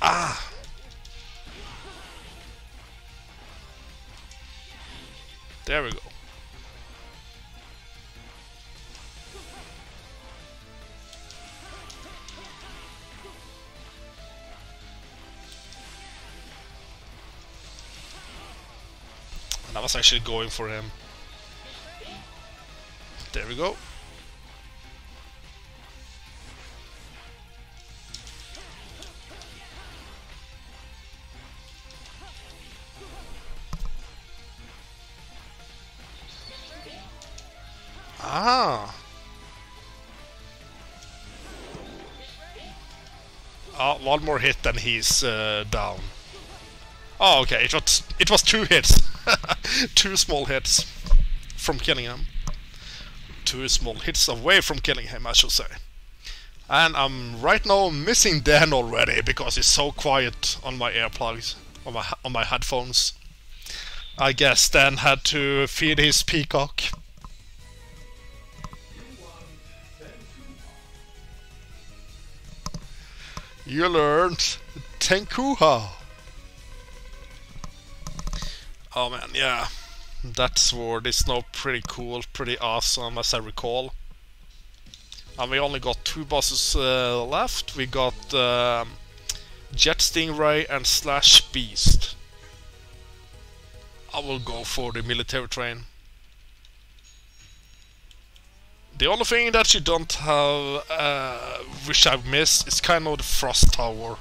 Ah! There we go. I was actually going for him. There we go. Ah. One more hit and he's down. Oh, okay. It was 2 hits. 2 small hits from killing him. 2 small hits away from killing him, I should say. And I'm right now missing Dan already because he's so quiet on my earplugs, on my headphones. I guess Dan had to feed his peacock. You learned Tenkuha. Oh man, yeah. That sword is now pretty cool, pretty awesome as I recall. And we only got 2 bosses left. We got Jet Stingray and Slash Beast. I will go for the military train. The only thing that you don't have, which I've missed, is kind of the Frost Tower.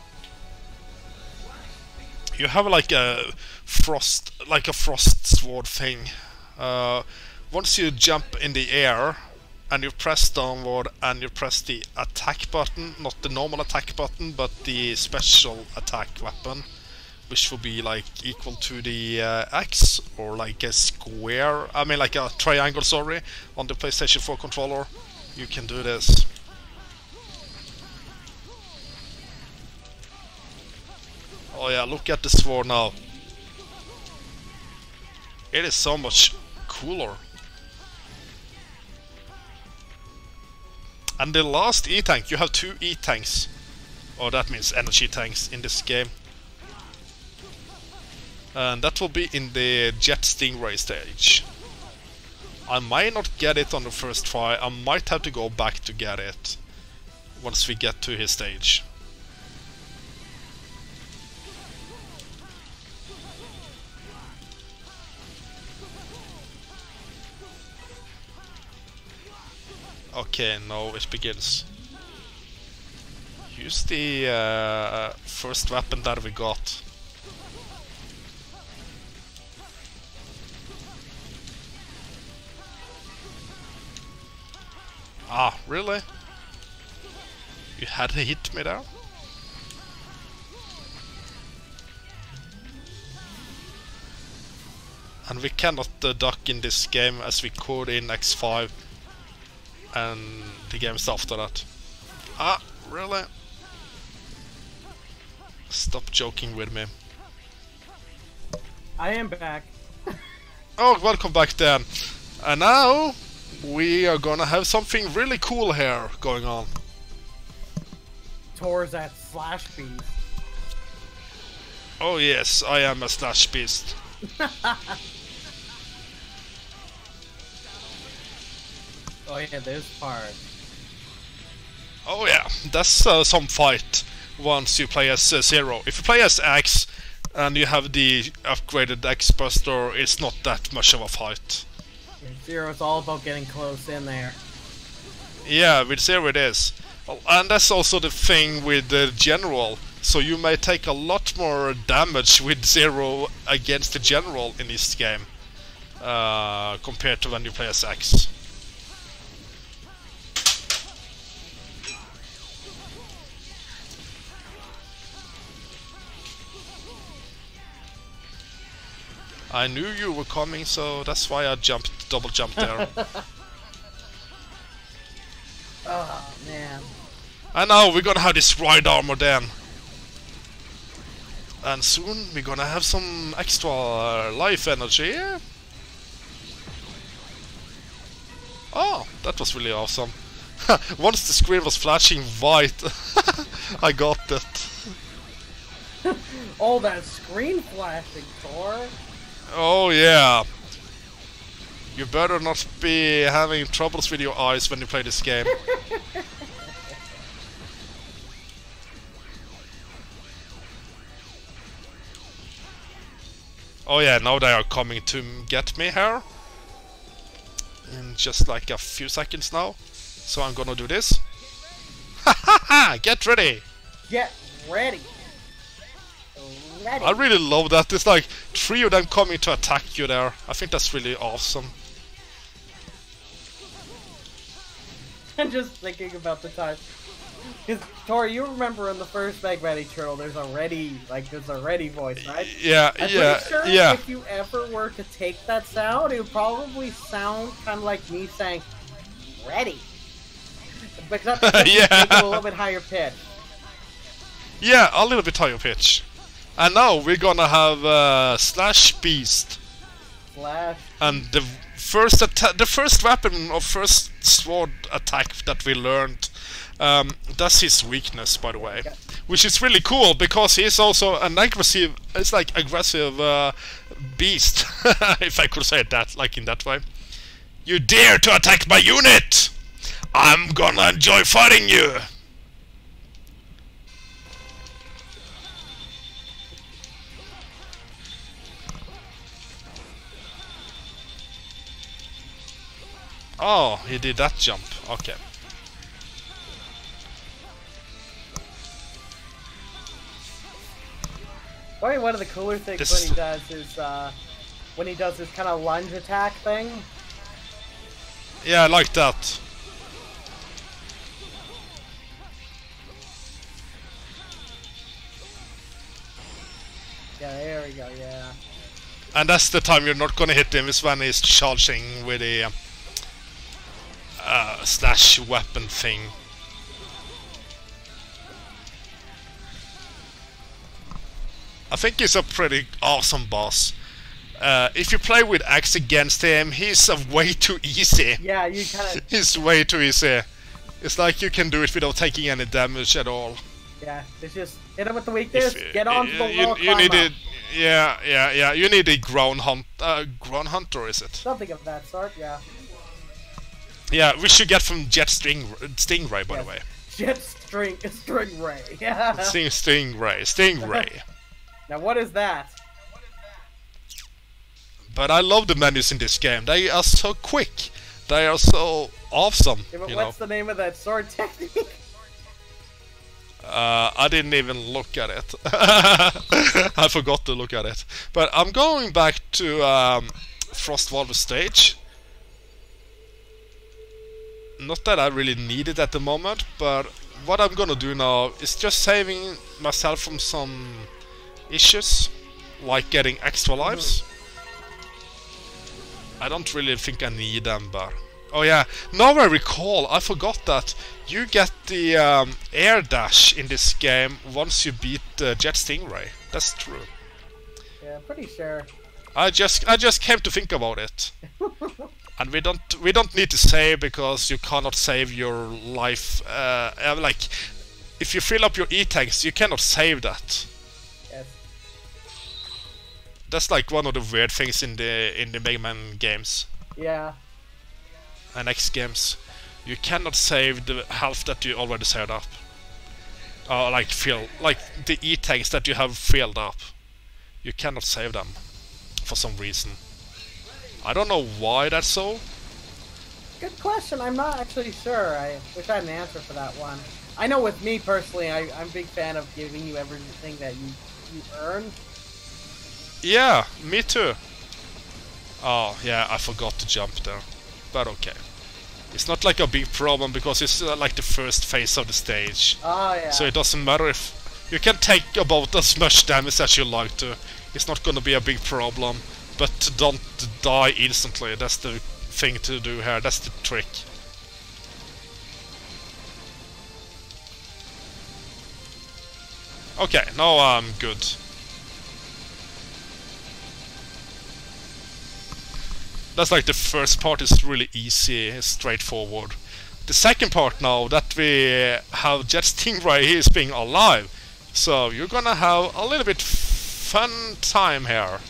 You have like a frost sword thing. Once you jump in the air and you press downward and you press the attack button, not the normal attack button, but the special attack weapon, which will be like equal to the X or like a square, I mean like a triangle, sorry, on the PlayStation 4 controller, you can do this. Oh yeah, look at the sword now. It is so much cooler. And the last E-tank, you have 2 E-tanks. Oh, that means energy tanks in this game. And that will be in the Jet Stingray stage. I might not get it on the first try, I might have to go back to get it once we get to his stage. Okay, now it begins. Use the first weapon that we got. Ah, really? You had to hit me there? And we cannot duck in this game as we could in X5 and the games after that. Ah, really? Stop joking with me. I am back. Oh, welcome back Dan. And now we are gonna have something really cool here going on. Tor's that Slash Beast. Oh yes, I am a Slash Beast. Oh yeah, this part. Oh yeah, that's some fight once you play as Zero. If you play as X and you have the upgraded X-Buster, it's not that much of a fight. Zero's all about getting close in there. Yeah, with Zero it is. And that's also the thing with the General. So you may take a lot more damage with Zero against the General in this game compared to when you play as X. I knew you were coming, so that's why I double jumped there. Oh man. And now we're gonna have this ride armor then. And soon we're gonna have some extra life energy. Oh, that was really awesome. Once the screen was flashing white, I got it. Oh, that screen flashing, Tor. Oh yeah. You better not be having troubles with your eyes when you play this game. Oh yeah, now they are coming to get me here. In just like a few seconds now. So I'm gonna do this. Ha ha ha! Get ready! Get ready. Ready. I really love that. It's like 3 of them coming to attack you there. I think that's really awesome. I'm just thinking about the time Because Tori, you remember in the first Big Ready Turtle, there's a ready voice, right? Yeah, I'm yeah, pretty sure yeah. if you ever were to take that sound, it would probably sound kind of like me saying, ready. But not Yeah. make it a little bit higher pitch. Yeah, a little bit higher pitch. And now we're gonna have Slash Beast. Slash. And the first weapon or first sword attack that we learned, that's his weakness, by the way. Okay. Which is really cool because he's also an aggressive, it's like aggressive beast, if I could say it that, like in that way. You dare to attack my unit! I'm gonna enjoy fighting you! Oh, he did that jump. Okay. Probably one of the cooler things This when is- he does is when he does this kind of lunge attack thing. Yeah, I like that. Yeah, there we go. Yeah. And that's the time you're not gonna hit him, is when he's charging with a slash weapon thing. I think he's a pretty awesome boss. If you play with Axe against him, he's way too easy. Yeah, you kind of. He's way too easy. It's like you can do it without taking any damage at all. Yeah, it's just hit him with the weakness. If- Get onto the wall. you Climb need up. it. Yeah. You need a ground hunter, is it? Something of that sort. Yeah. Yeah, which you get from Stingray, by the way. Jet string ray. Yeah. Stingray. Now what is that? But I love the menus in this game. They are so quick. They are so awesome. Yeah, but You know. what's the name of that sword technique? I didn't even look at it. I forgot to look at it. But I'm going back to Frost Valve stage. Not that I really need it at the moment, but what I'm gonna do now is just saving myself from some issues, like getting extra lives. I don't really think I need them, but... Oh yeah, now I recall, I forgot that you get the air dash in this game once you beat Jet Stingray. That's true. Yeah, pretty sure. I just came to think about it. And we don't need to save because you cannot save your life. Like, if you fill up your E-tanks, you cannot save that. Yes. That's like one of the weird things in the Mega Man games Yeah. and X games. You cannot save the health that you already saved up. Like the E-tanks that you have filled up. You cannot save them for some reason. I don't know why that's so. Good question. I'm not actually sure. I wish I had an answer for that one. I know with me personally, I'm a big fan of giving you everything that you earn. Yeah, me too. Oh, yeah, I forgot to jump there. But okay. It's not like a big problem because it's like the first phase of the stage. Oh yeah. So it doesn't matter if... You can take about as much damage as you like to. It's not gonna be a big problem. But don't die instantly. That's the thing to do here. That's the trick. Okay, now I'm good. That's like the first part is really easy, straightforward. The second part now that we have Jet Stingray, he is being alive. So you're gonna have a little bit fun time here.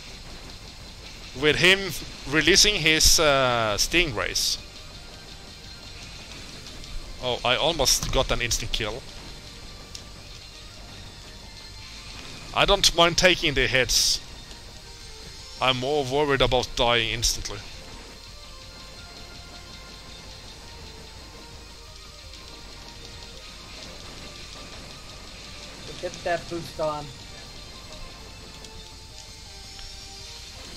With him releasing his Stingrays. Oh, I almost got an instant kill. I don't mind taking the hits. I'm more worried about dying instantly. Get that boost on.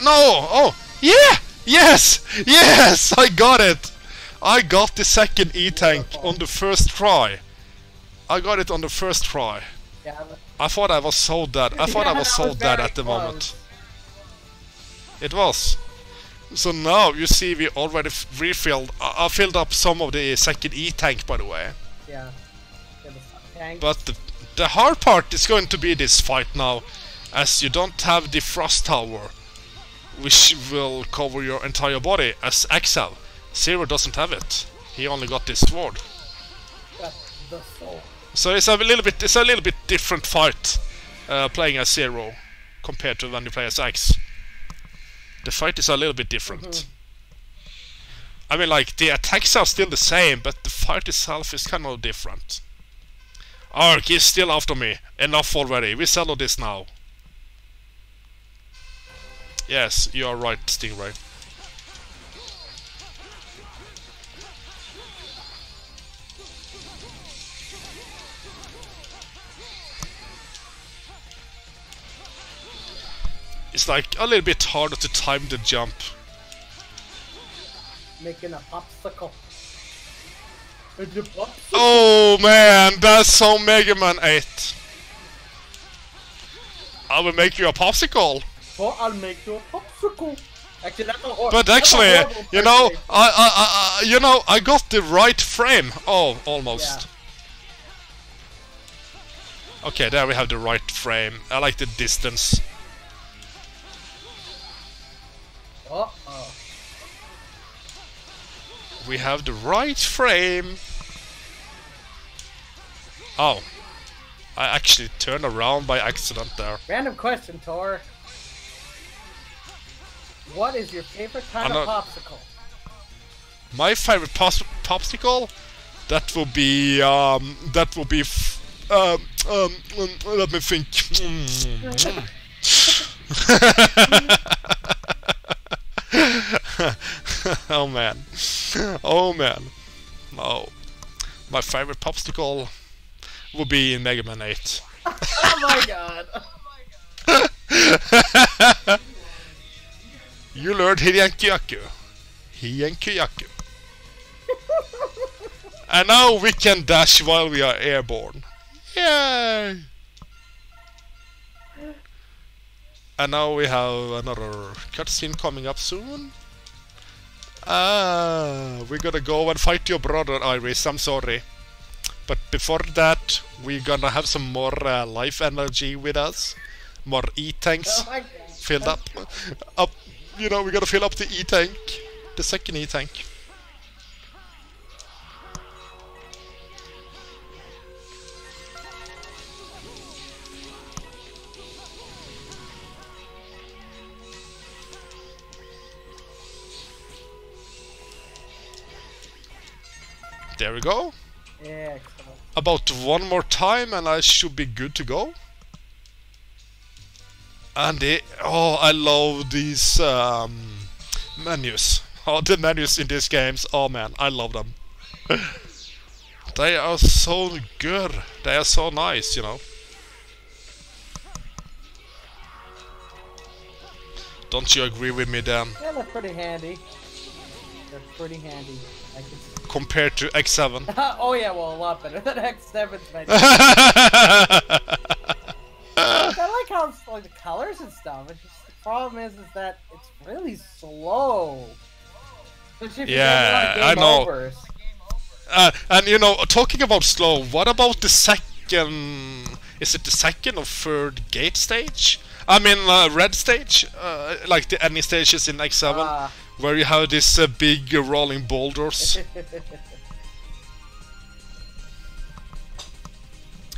No! Oh! Yeah! Yes! Yes! I got it! I got the second E-tank on the first try. I got it on the first try. Yeah, but I thought I was so dead. I thought I was that so was dead very at the close. moment. It was. So now you see we already refilled. I filled up some of the second E tank, by the way. Yeah. Yeah, the tank. But the hard part is going to be this fight now, as you don't have the frost tower, which will cover your entire body, as XL. Zero doesn't have it. He only got this sword. The soul. So it's a little bit different fight playing as Zero compared to when you play as X. The fight is a little bit different. I mean, like, the attacks are still the same, but the fight itself is kind of different. Ark is still after me. Enough already. We settle this now. Yes, you are right, Stingray. It's like a little bit harder to time the jump. Making a popsicle. It's a popsicle. Oh man, that's so Mega Man 8. I will make you a popsicle. Well, I'll make you a popsicle. Actually, that's a horrible. But actually, you know, I got the right frame. Oh, almost. Yeah. Okay, there we have the right frame. I like the distance. Uh-oh. We have the right frame. Oh. I actually turned around by accident there. Random question, Tor. What is your favorite kind of popsicle? My favorite popsicle? That will be, let me think. Oh man. Oh man. No. My favorite popsicle would be in Mega Man 8. Oh my god. You learned Hiyankyaku. Hiyankyaku. And now we can dash while we are airborne. Yay! And now we have another cutscene coming up soon. We're gonna go and fight your brother, Iris. I'm sorry. But before that, we're gonna have some more life energy with us. More E-tanks Oh my god. filled up. You know, we gotta fill up the E-tank. The second E-tank. There we go. Yeah, excellent. About one more time and I should be good to go. And I love these menus. Oh, the menus in these games. Oh man, I love them. They are so good. They are so nice, you know. Don't you agree with me, Dan? Yeah, they're pretty handy. They're pretty handy. I can... Compared to X7. Oh yeah, well, a lot better than X7's. I like how it's like the colors and stuff. It's just, the problem is that it's really slow. Especially if you Yeah, don't want I game know. overs. And you know, talking about slow, what about the second... Is it the second or third gate stage? I mean, red stage? Like the any stages in X7? Where you have this big rolling boulders.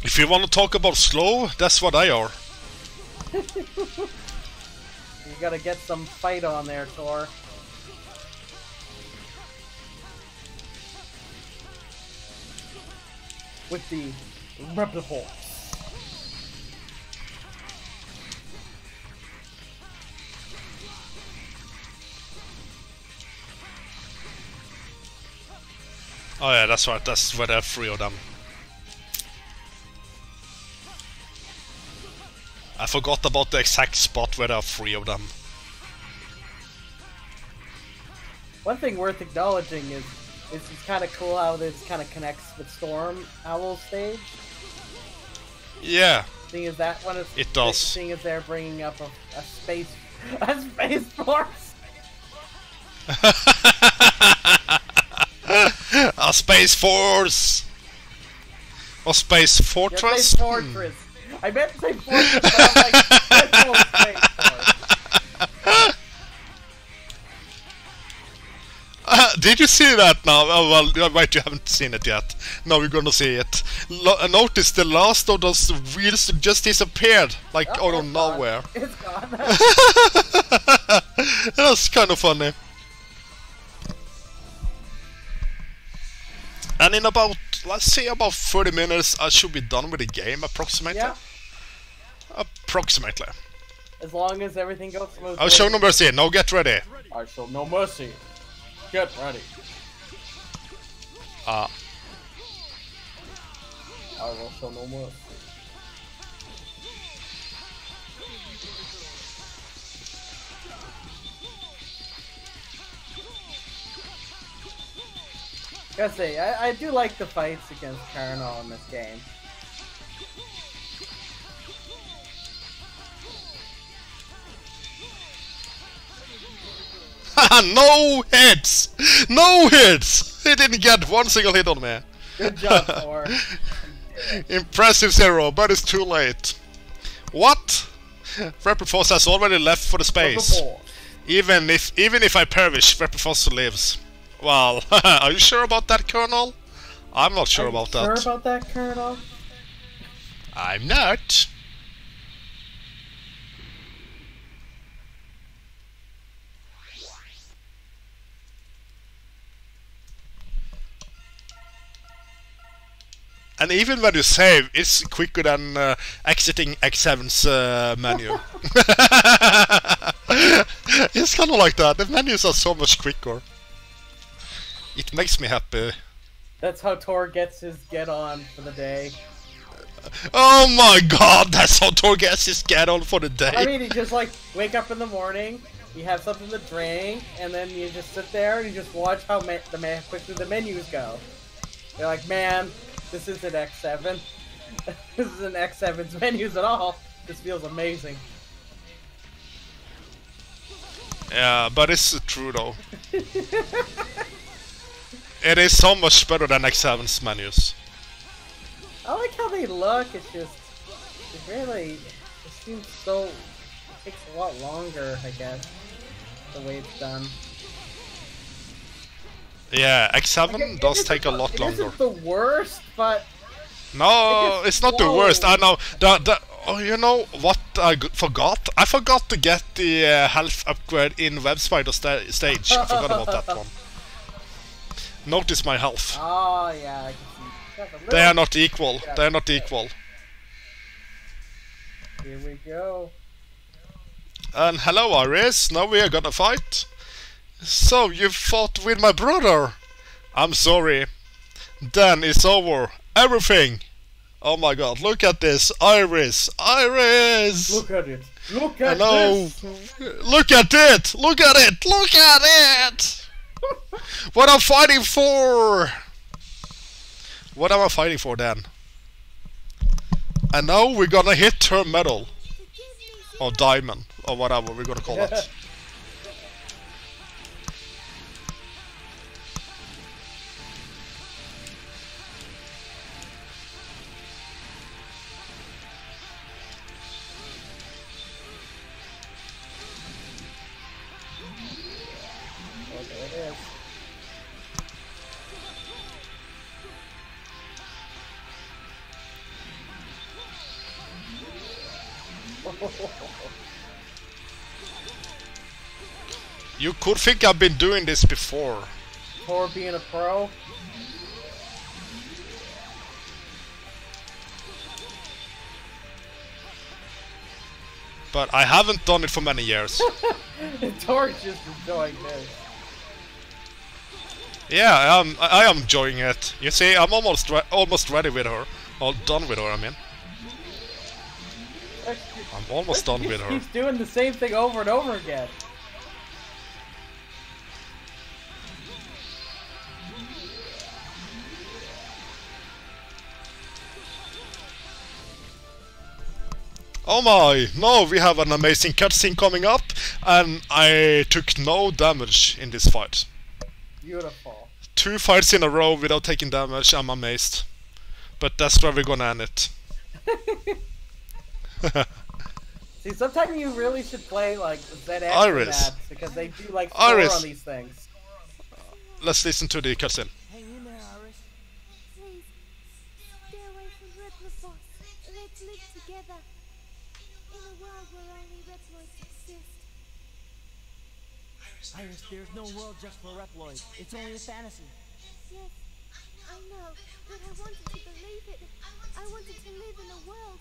If you want to talk about slow, that's what they are. You gotta get some fight on there, Tor. With the rebel horse. Oh yeah, that's right, that's where there are 3 of them. I forgot about the exact spot where there are 3 of them. One thing worth acknowledging is It's kind of cool how this kind of connects with Storm Owl stage. Yeah. Seeing as that one is, It does. Seeing as they're bringing up a space force. A space force. Or space Yeah, fortress. space fortress. I meant to say fortress, but I'm like, that's all space force. Did you see that now? Oh, well, wait, you haven't seen it yet. Now we're gonna see it. Notice the last of those wheels just disappeared, like out of nowhere. It's gone. That's kind of funny. And in about, let's say about 30 minutes, I should be done with the game, approximately. Yeah. Approximately. As long as everything goes smoothly. I'll show no mercy. Now get ready. I show no mercy. Get ready. I will show no mercy. Gotta say, I do like the fights against Carnal in this game. No hits! No hits! He didn't get one single hit on me. Good job, Thor. Impressive, Zero, but it's too late. What? Reproforce has already left for the space. Even if I perish, Reproforce lives. Well, are you sure about that, Colonel? I'm not sure about that. Sure about that, Colonel? I'm not. And even when you save, it's quicker than exiting X7's menu. It's kind of like that. The menus are so much quicker. It makes me happy. That's how Tor gets his get on for the day. Oh my god, that's how Tor gets his get on for the day. I mean, you just like wake up in the morning, you have something to drink, and then you just sit there and you just watch how quickly the menus go. You're like, man, this isn't X7. This isn't X7's menus at all. This feels amazing. Yeah, but it's true though. It is so much better than X7's menus. I like how they look. It's just, it seems so. It takes a lot longer, I guess, the way it's done. Yeah, X7 does take a lot longer. It isn't the worst, but no, it's not the worst. I know. Oh, you know what I forgot? I forgot to get the health upgrade in Web Spider stage. I forgot about that one. Notice my health. Oh yeah, I can see. They are not equal. They are not equal. Here we go. And hello, Iris. Now we are gonna fight. So you fought with my brother. I'm sorry. Dan, it's over. Everything. Oh my god, look at this. Iris. Iris. Look at it. Look at Hello. this. Look at it. Look at it. Look at it. What I'm fighting for. What am I fighting for, Dan? And now we're gonna hit her medal. Or diamond. Or whatever we're gonna call it. You could think I've been doing this before. Tor being a pro. But I haven't done it for many years. Tor's just enjoying this. Yeah, I am enjoying it. You see, I'm almost ready with her. Or done with her, I mean. I'm almost done with her. He's doing the same thing over and over again. Oh my! No, we have an amazing cutscene coming up, and I took no damage in this fight. Beautiful. 2 fights in a row without taking damage. I'm amazed. But that's where we're gonna end it. See, sometimes you really should play like ZX Iris. maps because they do like score Iris. on these things. Let's listen to the cutscene. Hang in there, Iris. Please, stay away from Repliforce. Let's live together. In a world where only Reploids exist. Iris, there's no world just for Reploids. It's only a fantasy. Yes, I know, but I wanted to believe it. I wanted to live in a world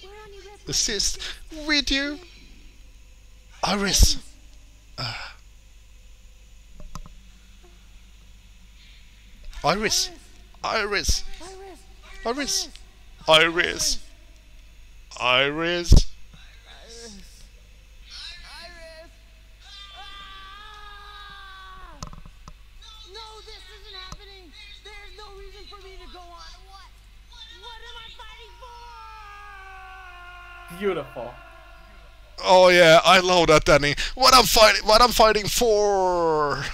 where only Reploids Assist exist. with you. Iris. Iris. Iris. Iris! Iris. Iris. Iris. Iris! Iris! Ah! No, this isn't happening! There's no reason for me to go on. What am I fighting for? Beautiful. Oh yeah, I love that ending. What I'm fighting for.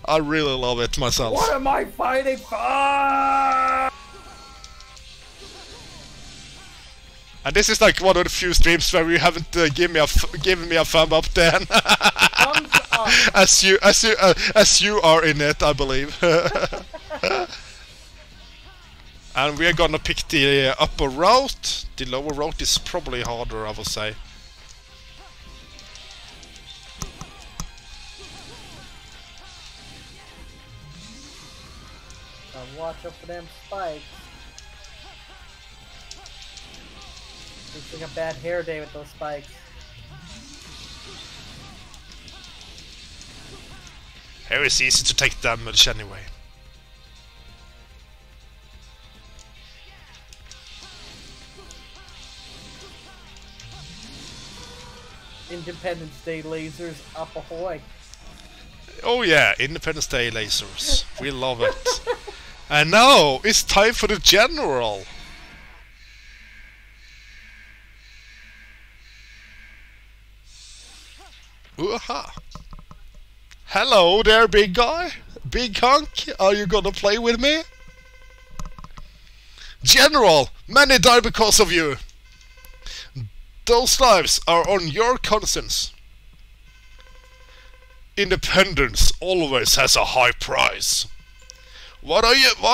I really love it myself. What am I fighting for? And this is like one of the few streams where you haven't given me a thumb up, Dan. Thumbs up. as you are in it, I believe. And we are gonna pick the upper route. The lower route is probably harder, I would say. Watch out for them spikes. Looks like a bad hair day with those spikes. Here is easy to take damage anyway. Independence Day lasers up ahoy. Oh yeah, Independence Day lasers. We love it. And now it's time for the general. Ooh-ha. Hello there, big guy. Big hunk. Are you gonna play with me? General, many die because of you. Those lives are on your conscience. Independence always has a high price. What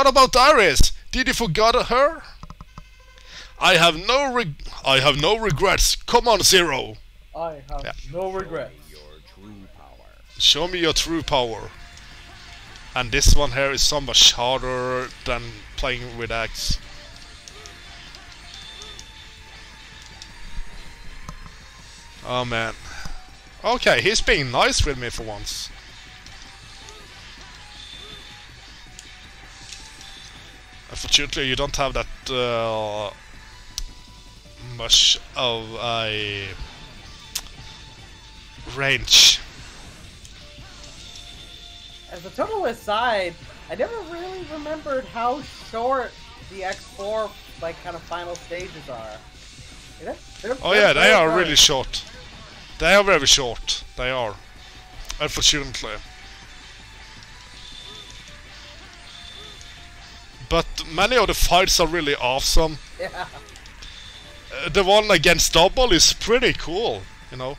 about Iris? Did you forget her? I have no regrets. Come on, Zero. I have no regrets. Show me your true power. And this one here is so much harder than playing with Axe. Oh man. Okay, he's being nice with me for once. Unfortunately, you don't have that much of a range. As a total aside, I never really remembered how short the X4 like kind of final stages are. Oh yeah, they are very really short. They are very short. They are. Unfortunately. But many of the fights are really awesome. Yeah. The one against Double is pretty cool, you know.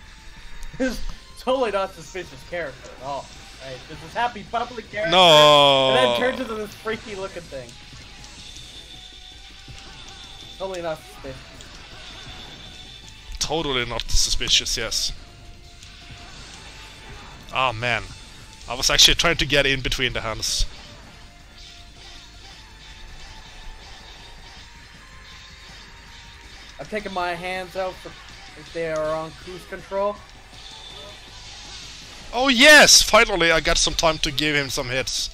He's totally not suspicious character at all. Right? Just this happy public character. No. And then turns into this freaky looking thing. Totally not suspicious. Totally not suspicious, yes. Ah man. I was actually trying to get in between the hands. I'm taking my hands out for if they are on cruise control. Oh yes! Finally I got some time to give him some hits.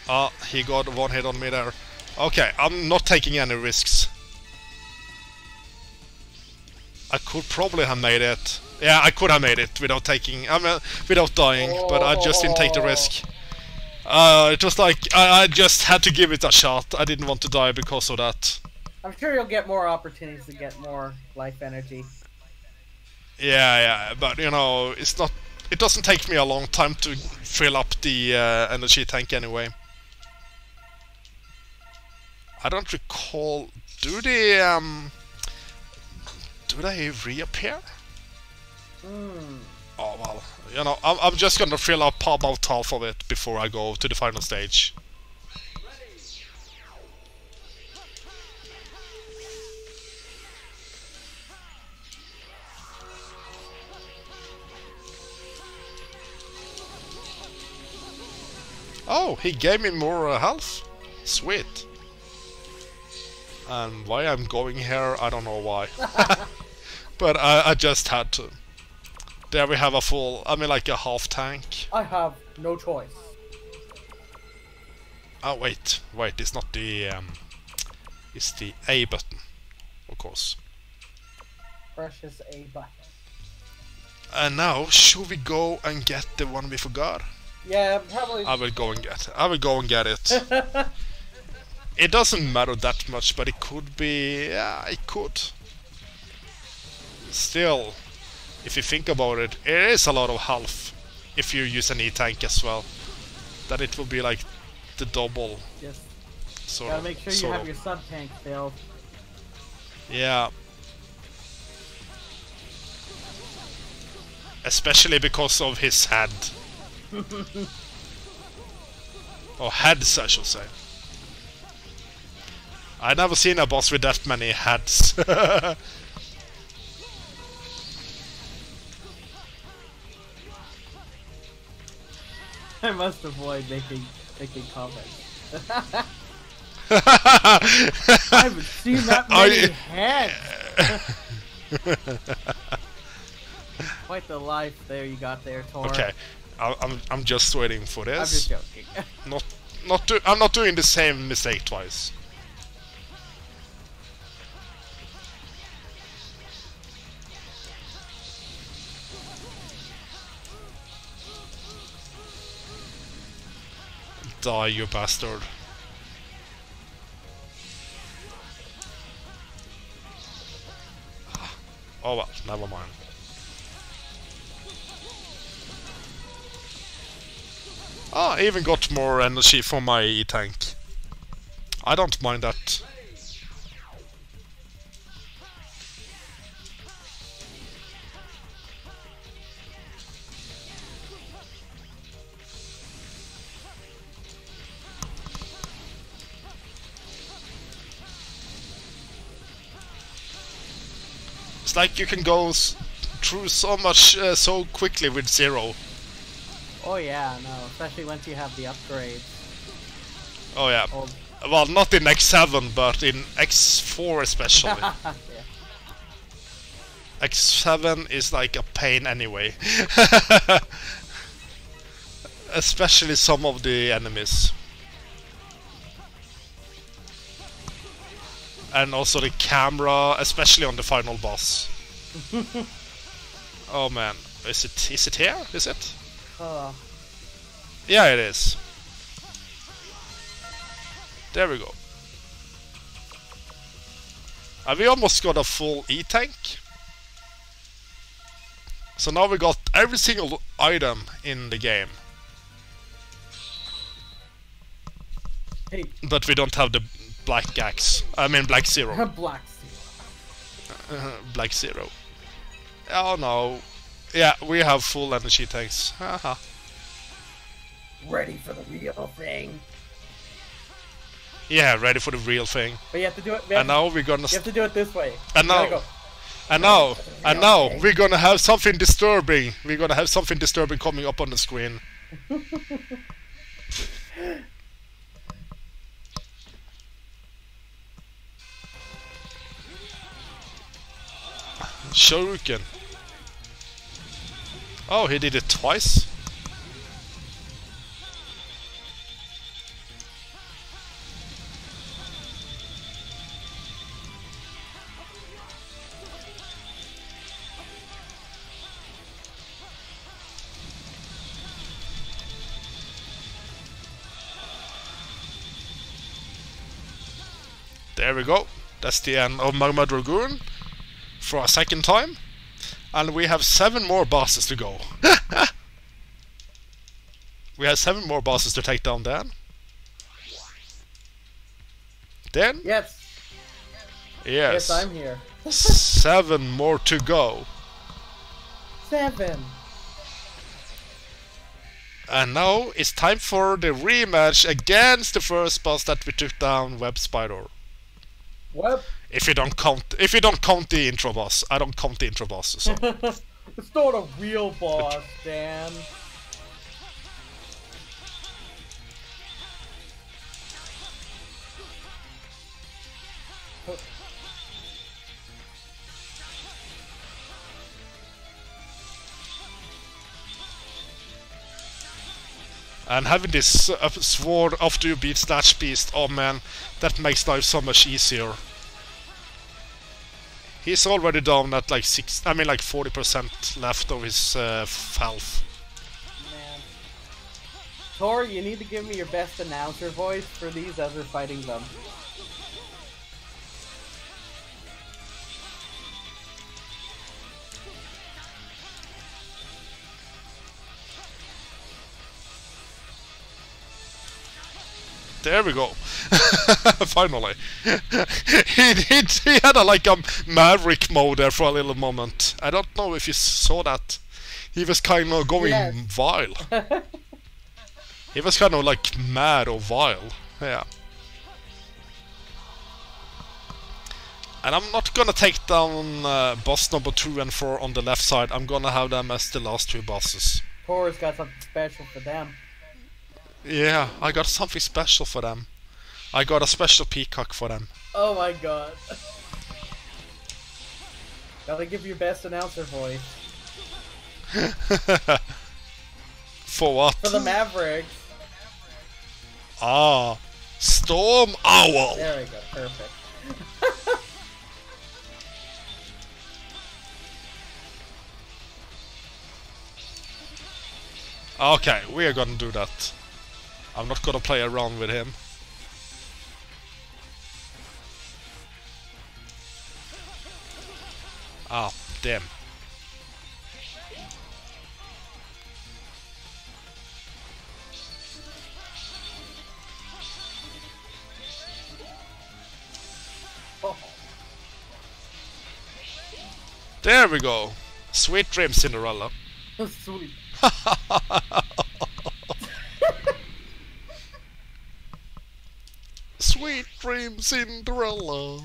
Ah, he got one hit on me there. Okay, I'm not taking any risks. I could probably have made it. Yeah, I could have made it without taking... without dying, but I just didn't take the risk. It was like, I just had to give it a shot. I didn't want to die because of that. I'm sure you'll get more opportunities to get more life energy. Yeah, but you know, it's not. It doesn't take me a long time to fill up the energy tank anyway. I don't recall. Do they reappear? Oh well, you know, I'm just gonna fill up about half of it before I go to the final stage. Oh, he gave me more health. Sweet. And why I'm going here, I don't know why. But I just had to. There we have a full, I mean like a half tank. I have no choice. Oh wait, it's not the it's the A button, of course. Precious A button. And now, should we go and get the one we forgot? Yeah, probably. I will go and get it. I will go and get it. It doesn't matter that much, but it could be... yeah, it could. Still, if you think about it, it is a lot of health if you use an E-tank as well. That it will be like the double. Yes. Sort Gotta of, make sure you sort have of. your sub-tank filled. Yeah. Especially because of his head. Or heads, I should say. I've never seen a boss with that many heads. I must avoid making comments. I haven't seen that many heads. Quite the life there you got there, Tor. Okay, I'm just waiting for this. I'm just joking. I'm not doing the same mistake twice. Die, you bastard. Oh well, never mind. Oh, I even got more energy for my E-tank. I don't mind that. It's like you can go through so much so quickly with Zero. Oh yeah, no, especially once you have the upgrades. Oh yeah. Oh. Well, not in X7, but in X4 especially. Yeah. X7 is like a pain anyway. Especially some of the enemies. And also the camera, especially on the final boss. Oh man, is it here? Is it? Yeah, it is. There we go. And we almost got a full E-tank. So now we got every single item in the game. Hey. But we don't have the Black Axe. I mean Black Zero. Black Zero. Black Zero. Oh no. Yeah, we have full energy tanks. Haha. Ready for the real thing. Yeah, ready for the real thing. But you have to do it. And now we're gonna. You have to do it this way. And now. Go. And now we're gonna have something disturbing. We're gonna have something disturbing coming up on the screen. Shuriken. Oh, he did it twice? There we go. That's the end of Magma Dragoon for a second time. And we have 7 more bosses to go. We have 7 more bosses to take down Dan. Dan? Yes. Yes. Yes, I'm here. 7 more to go. 7. And now it's time for the rematch against the first boss that we took down, Web Spider. What? If you don't count the intro boss, I don't count the intro boss. So. It's not a real boss, Dan. And having this sword after you beat Snatch Beast, oh man, that makes life so much easier. He's already down at like 40% left of his health. Man. Tor, you need to give me your best announcer voice for these as we're fighting them. There we go. Finally. he had a Maverick mode there for a little moment. I don't know if you saw that. He was kind of going wild. He was kind of like mad or wild. Yeah. And I'm not gonna take down boss number 2 and 4 on the left side. I'm gonna have them as the last 2 bosses. Tor's got something special for them. Yeah, I got something special for them. I got a special peacock for them. Oh my god. Gotta give your best announcer voice. For what? For the Mavericks. Ah, Storm Owl. There we go, perfect. Okay, we are gonna do that. I'm not gonna play around with him. Ah, damn. Oh. There we go. Sweet dreams, Cinderella. Sweet. Sweet dreams, Cinderella.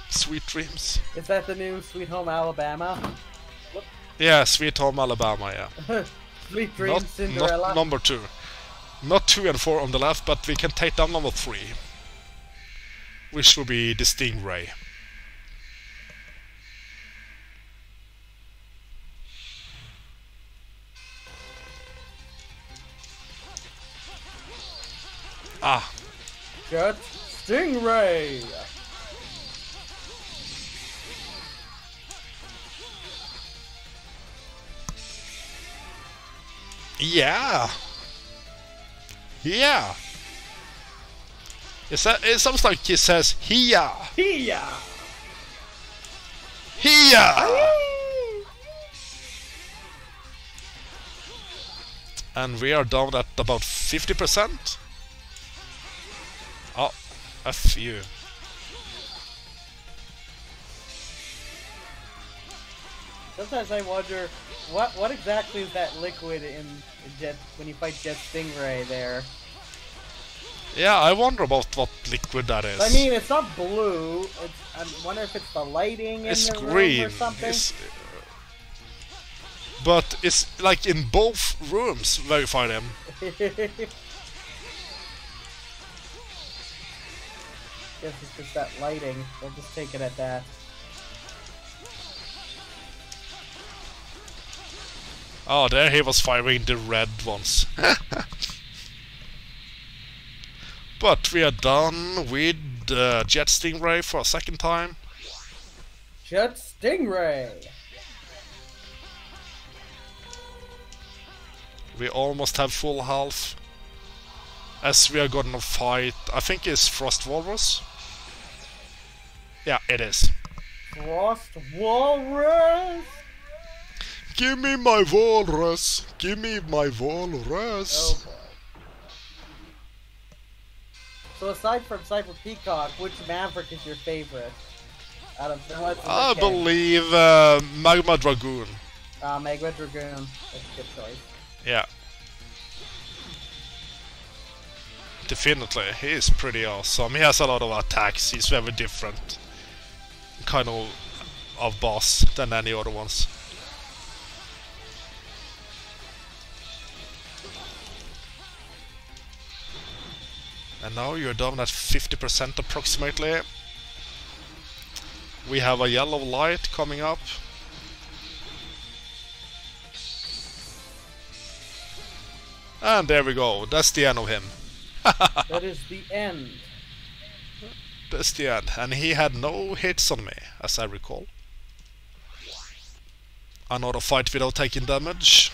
Sweet dreams. Is that the new Sweet Home Alabama? Yeah, Sweet Home Alabama, yeah. Sweet Dreams Cinderella? Not number 2. Not 2 and 4 on the left, but we can take down number 3. Which will be the Stingray. Ah. Jet Stingray! Yeah. Yeah. It sounds like he says Hiya. Hiya! Hiya. And we are down at about 50%. Oh, a few. Sometimes I wonder what exactly is that liquid in Jet when you fight Jet Stingray there. Yeah, I wonder about what liquid that is. I mean, it's not blue. I wonder if it's the lighting in It's the green. room or something. But it's like in both rooms. Verify them. Guess it's just that lighting. We'll just take it at that. Oh, there he was firing the red ones. But we are done with Jet Stingray for a second time. Jet Stingray! We almost have full health. As we are gonna fight, I think it's Frost Walrus. Yeah, it is. Frost Walrus! Give me my walrus! Give me my walrus! Oh boy. So aside from Cyber Peacock, which Maverick is your favorite? Out of the ones in the I game? believe Magma Dragoon. Magma Dragoon. That's a good choice. Yeah. Definitely, he is pretty awesome. He has a lot of attacks. He's very different kind of boss than any other ones. And now you're down at 50% approximately. We have a yellow light coming up. And there we go. That's the end of him. That is the end. That's the end. And he had no hits on me, as I recall. Another fight without taking damage.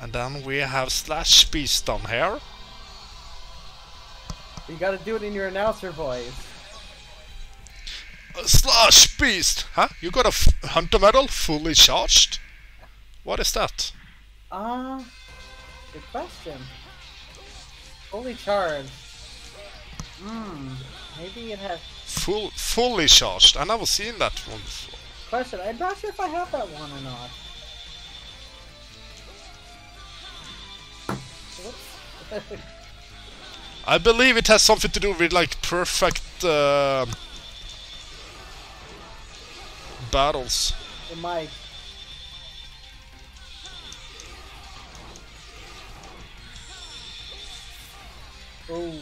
And then we have Slash Beast down here. You gotta do it in your announcer voice. Slash Beast! Huh? You got a Hunter Medal fully charged? What is that? Good question. Fully charged. Maybe it has... Fully charged? I never seen that one before. Question, I'm not sure if I have that one or not. Whoops. I believe it has something to do with like perfect battles. It might. Ooh.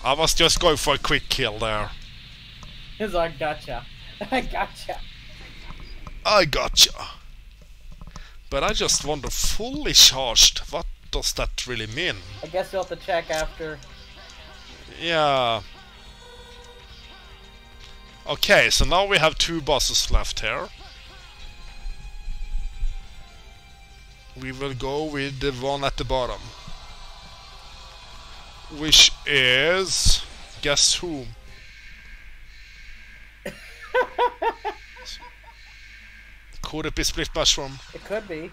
I was just going for a quick kill there. He's like, gotcha. I gotcha. I gotcha. But I just wonder, fully charged, what does that really mean? I guess you'll have to check after. Yeah. Okay, so now we have 2 bosses left here. We will go with the one at the bottom. Which is... guess whom? Could it be Split Mushroom? It could be.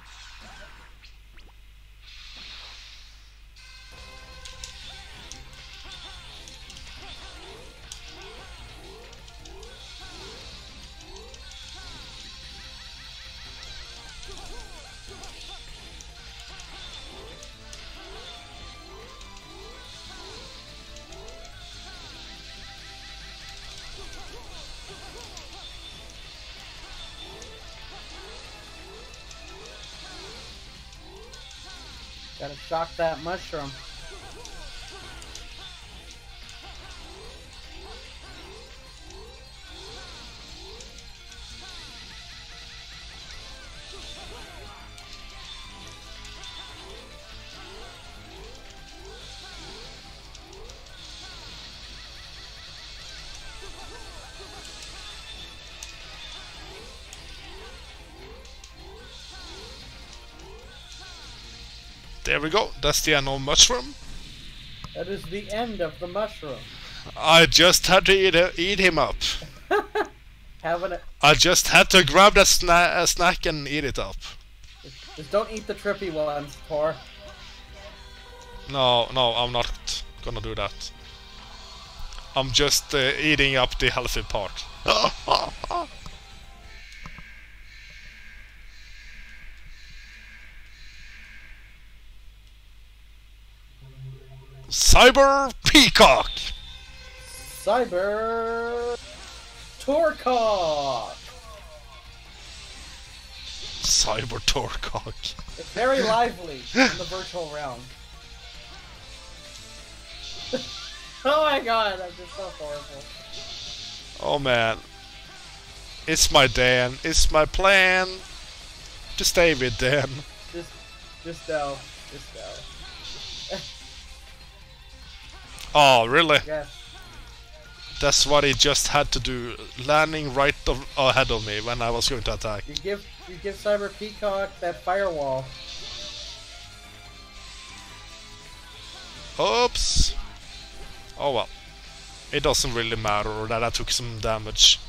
Gotta shock that mushroom. There we go, that's the end of Mushroom. That is the end of the mushroom. I just had to eat him up. Having it. I just had to grab that snack and eat it up. Just don't eat the trippy ones, Tor. No, I'm not gonna do that. I'm just eating up the healthy part. Cyber Peacock! Cyber Torcock! Cyber Torcock. It's very lively in the virtual realm. Oh my god, I'm just so horrible. Oh man. It's my Dan. It's my plan to stay with Dan. Just no. Oh, really? Yeah. That's what he just had to do, landing right ahead of me when I was going to attack. You give Cyber Peacock that firewall. Oops. Oh well. It doesn't really matter that I took some damage.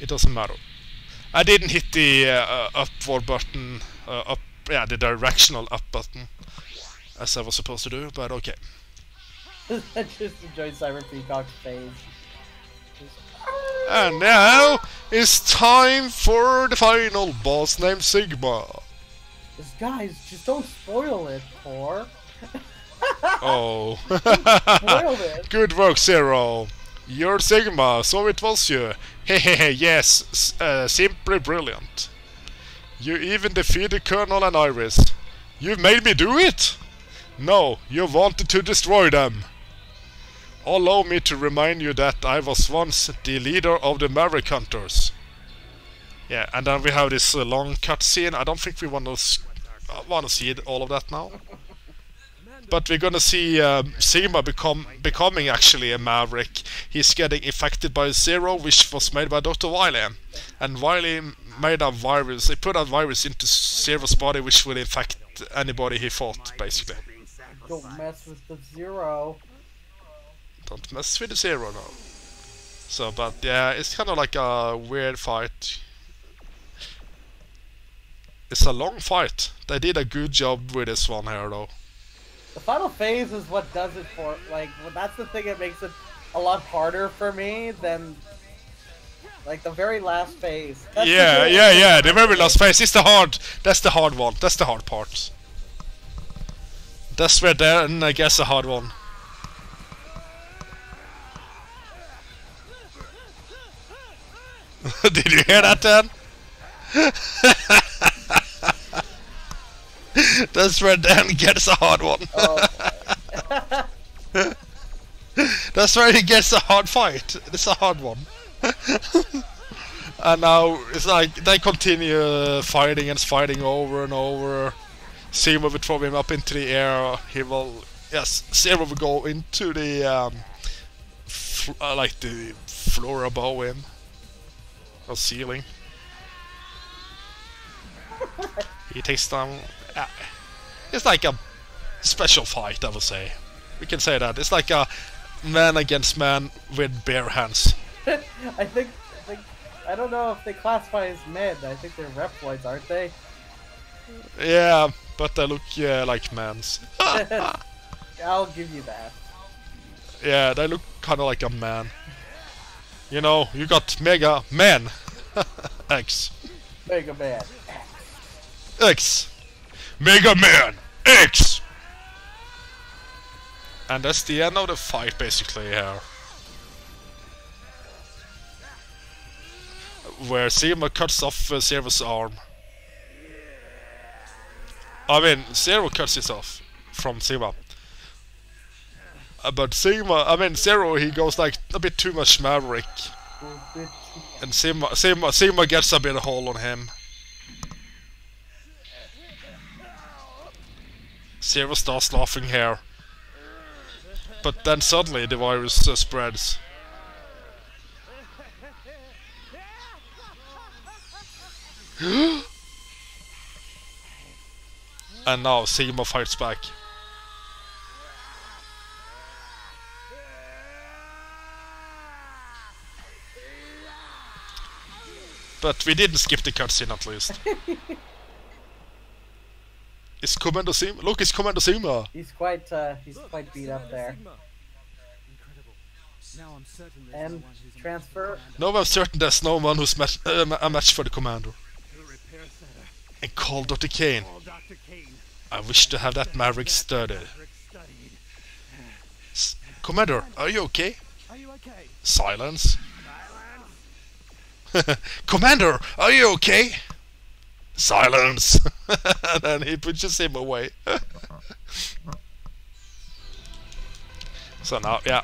It doesn't matter. I didn't hit the upward button, the directional up button, as I was supposed to do, but okay. I just enjoyed Cyber Peacock's face. And now it's time for the final boss named Sigma. Just guys, just don't spoil it, Tor. Oh. Spoiled it. Good work, Zero. You're Sigma, so it was you. Hehehe, yes, simply brilliant. You even defeated Colonel and Iris. You made me do it? No, you wanted to destroy them. Allow me to remind you that I was once the leader of the Maverick Hunters. Yeah, and then we have this long cutscene. I don't think we want to see all of that now. But we're gonna see Sigma becoming actually a Maverick. He's getting infected by Zero, which was made by Dr. Wily. And Wily made a virus. He put a virus into Zero's body, which will infect anybody he fought, basically. Don't mess with the Zero. Don't mess with the Zero now. So, but yeah, it's kind of like a weird fight. It's a long fight. They did a good job with this one here, though. The final phase is what does it for, like, that's the thing that makes it a lot harder for me than, like, the very last phase. That's yeah, the very last phase is that's the hard one, that's the hard part. That's where then, I guess, a hard one. Did you hear that, Dan? That's where Dan gets a hard one. Oh. That's where he gets a hard fight. It's a hard one. And now it's like they continue fighting and fighting over and over. Zero will throw him up into the air. He will, yes, Zero will go into the like the floor above him, or ceiling. He takes down. It's like a special fight, I would say. We can say that. It's like a man against man with bare hands. I don't know if they classify as mid. I think they're Reploids, aren't they? Yeah, but they look like mans. I'll give you that. Yeah, they look kind of like a man. You know, you got Mega Man X. Mega Man. X. Mega Man X. And that's the end of the fight, basically, here. Where Sigma cuts off Zero's arm. I mean, Zero cuts it off from Sigma. But Zero, he goes like a bit too much Maverick. And Sigma gets a bit of hole on him. Zero starts laughing here. But then suddenly the virus spreads. And now Sigma fights back. But we didn't skip the cutscene at least. It's Commander Sigma. Look, it's Commander Sigma. He's quite beat up there. And transfer. No, I'm certain there's no one who's a match for the Commander. And call Dr. Kane. I wish to have that Maverick studied. Commander, are you okay? Silence. Commander, are you okay? Silence. And then he pushes him away. So now, yeah,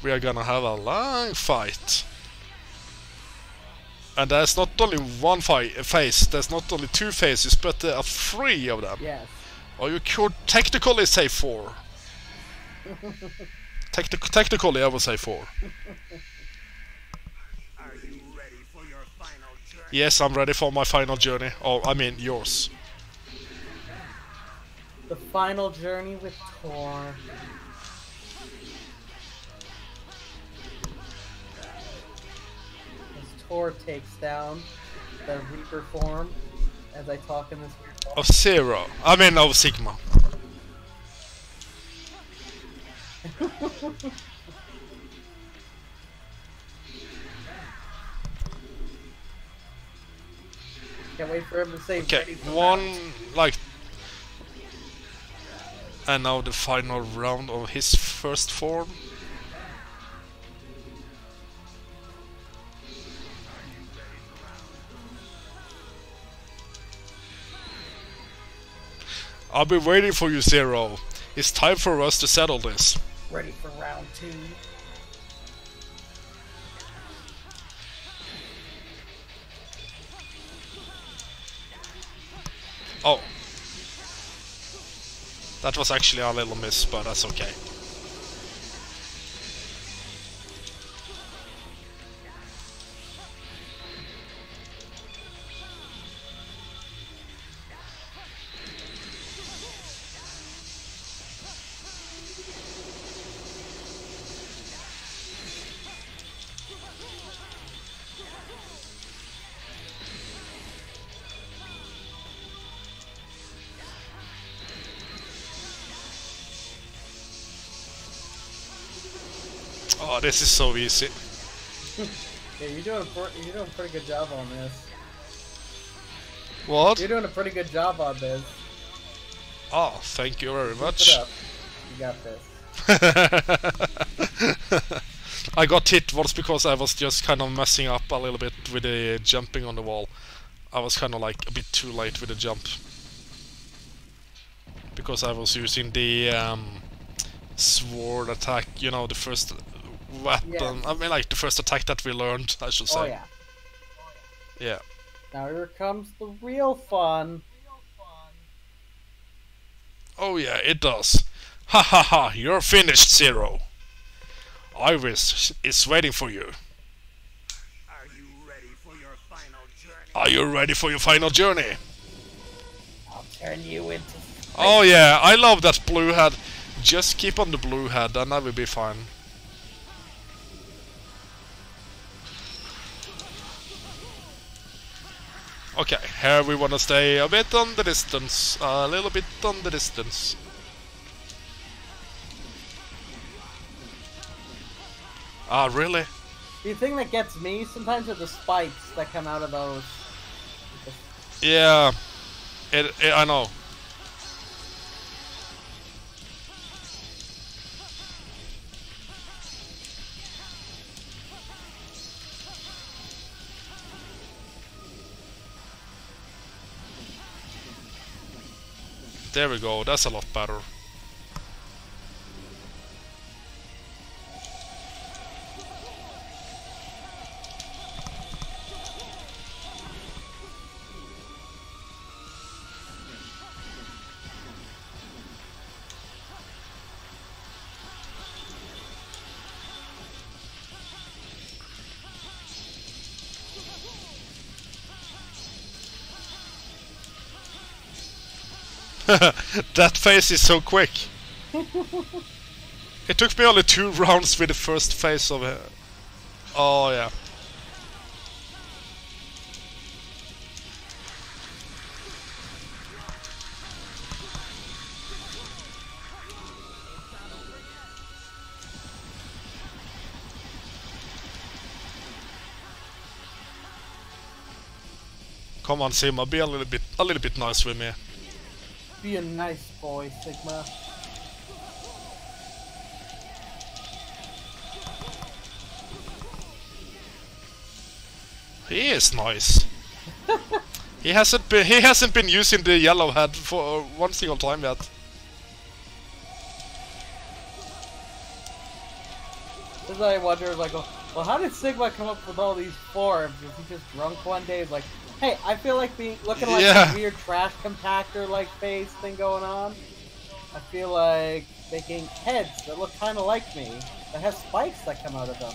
we are gonna have a long fight. And there's not only one phase, there's not only two phases, but there are three of them. Yes. Or you could technically say four. Technically, I would say four. Are you ready for your final journey? Yes, I'm ready for my final journey. Oh, I mean yours. The final journey with Tor. As Tor takes down the Reaper form, as I talk in this weird voice. Of Zero. I mean, of Sigma. Can't wait for him to say Okay, ready for one, round. like... And now the final round of his first form. I'll be waiting for you, Zero. It's time for us to settle this. Ready for round 2. Oh. That was actually a little miss, but that's okay. Oh, this is so easy. Yeah, you're doing a pretty good job on this. What? You're doing a pretty good job on this. Oh, thank you very Keep much. it up. You got this. I got hit once because I was just kind of messing up a little bit with the jumping on the wall. I was kind of like a bit too late with the jump. Because I was using the sword attack, you know, the first weapon. Yeah. I mean, like the first attack that we learned, I should say. Oh yeah. Yeah. Now here comes the real fun. Oh yeah, it does. Ha ha ha, you're finished, Zero. Iris is waiting for you. Are you ready for your final journey? Are you ready for your final journey? I'll turn you into. Oh yeah, I love that blue head. Just keep on the blue head and that will be fine. Okay, here we wanna stay a bit on the distance. A little bit on the distance. Ah, really? The thing that gets me sometimes are the spikes that come out of those. Yeah. I know. There we go, that's a lot better. That phase is so quick. It took me only 2 rounds with the first phase of it. Oh yeah. Come on, Sima, be a little bit nice with me. Be a nice boy, Sigma. He is nice. He hasn't been using the yellow head for one single time yet. This is why I wonder, like, well, how did Sigma come up with all these forms? Was he just drunk one day? Like, hey, I feel like looking like Yeah. a weird trash compactor like face thing going on. I feel like making heads that look kind of like me that have spikes that come out of them,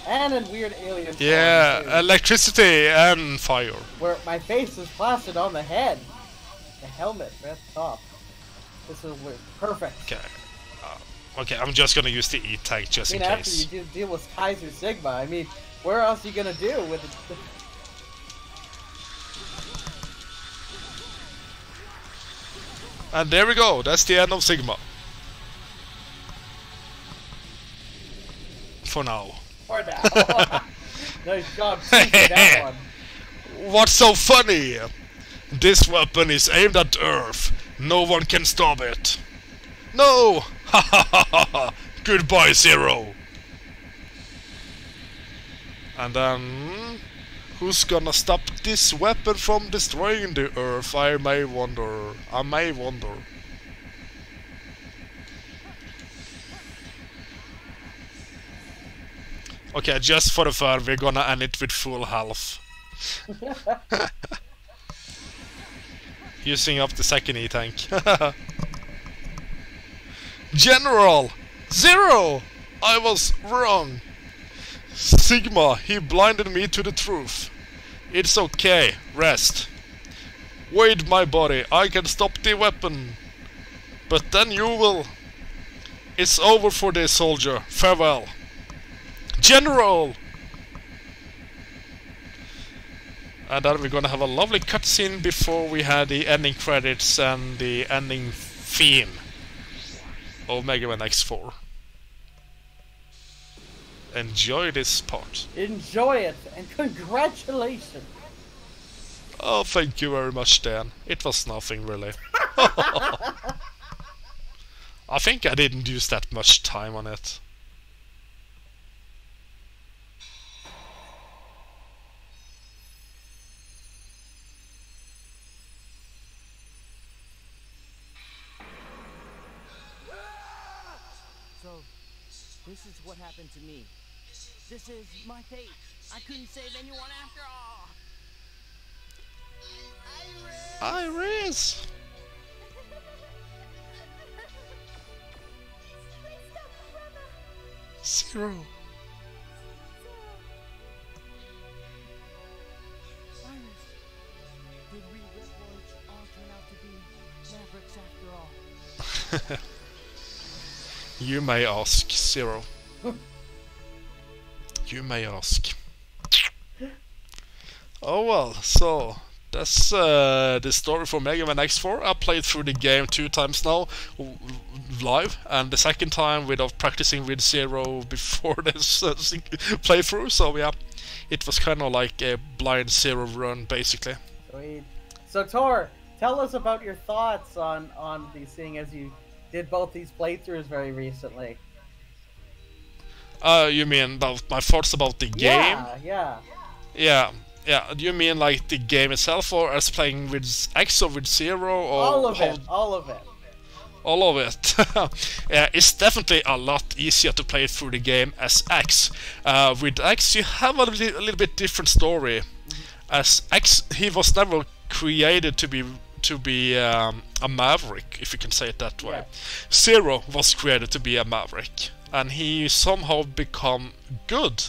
and in weird alien forms, Yeah, too, electricity and fire. where my face is plastered on the head, the helmet right at the top. This is perfect. Okay. Okay, I'm just gonna use the E-tank just I mean, in after case. you deal with Kaiser Sigma, I mean, where else are you gonna do with it? And there we go, that's the end of Sigma. For now. For now. Nice job teasing that one. What's so funny? This weapon is aimed at Earth. No one can stop it. No! Ha ha ha ha ha! Goodbye, Zero! And then... who's gonna stop this weapon from destroying the Earth? I may wonder. I may wonder. Okay, just for the fun, we're gonna end it with full health. Using up the second E-tank. General! Zero! I was wrong! Sigma, he blinded me to the truth. It's okay, rest. Wait, my body, I can stop the weapon. But then you will. It's over for this soldier, farewell. General! And then we're gonna have a lovely cutscene before we had the ending credits and the ending theme of Mega Man X4. Enjoy this part. Enjoy it, and congratulations. Oh, thank you very much, Dan. It was nothing, really. I think I didn't use that much time on it. So, this is what happened to me. This is my fate. I couldn't save anyone after all. Iris! Zero. Iris, did we Reploids all turn out to be Mavericks after all? You may ask, Zero. You may ask. Oh well, so that's the story for Mega Man X4. I played through the game 2 times now, live, and the second time without practicing with Zero before this playthrough, so yeah, it was kind of like a blind Zero run, basically. Sweet. So Tor, tell us about your thoughts on these, seeing as you did both these playthroughs very recently. You mean about my thoughts about the game? Yeah. Yeah. You mean like the game itself, or as playing with X or with Zero, or All of it. All of it. All of it. Yeah, it's definitely a lot easier to play through the game as X. With X, you have a little bit different story. As X, he was never created to be a maverick, if you can say it that way. Yeah. Zero was created to be a maverick, and he somehow become good.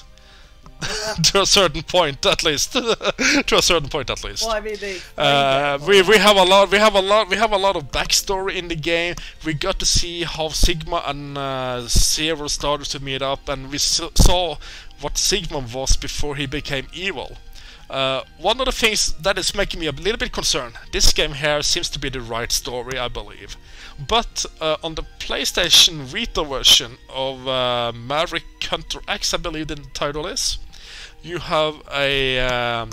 To a certain point, at least. To a certain point, at least. Well, I mean, we have a lot of backstory in the game. We got to see how Sigma and Zero started to meet up, and we saw what Sigma was before he became evil. One of the things that is making me a little bit concerned, this game here seems to be the right story, I believe. But on the PlayStation Vita version of Maverick Hunter X, I believe the title is, you have a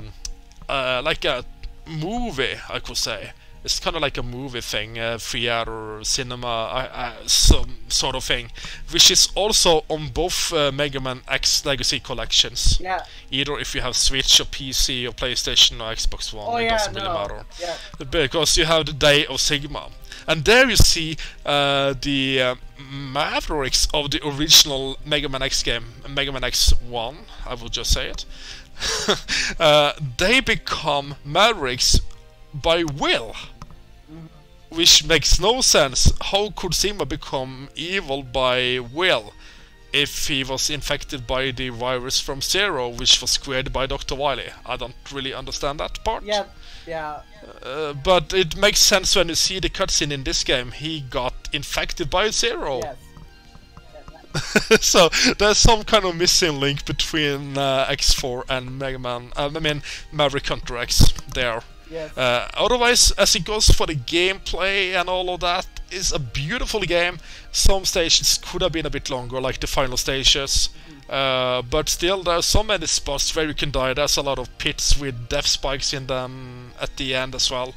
like a movie, I could say. It's kind of like a movie thing, theater, cinema, some sort of thing, which is also on both Mega Man X Legacy collections. Yeah. Either if you have Switch or PC or PlayStation or Xbox One, it doesn't really matter. Yeah. Because you have the Day of Sigma. And there you see the Mavericks of the original Mega Man X game, Mega Man X1, I will just say it. They become Mavericks by will, which makes no sense. How could Sigma become evil by will if he was infected by the virus from Zero, which was created by Dr. Wily? I don't really understand that part. Yeah, Yeah. But it makes sense when you see the cutscene in this game. He got infected by Zero. Yes. So there's some kind of missing link between X4 and Mega Man. I mean Maverick Hunter X there. Yes. Otherwise, as it goes for the gameplay and all of that, it's a beautiful game. Some stages could have been a bit longer, like the final stages. But still, there are so many spots where you can die. There's a lot of pits with death spikes in them at the end as well.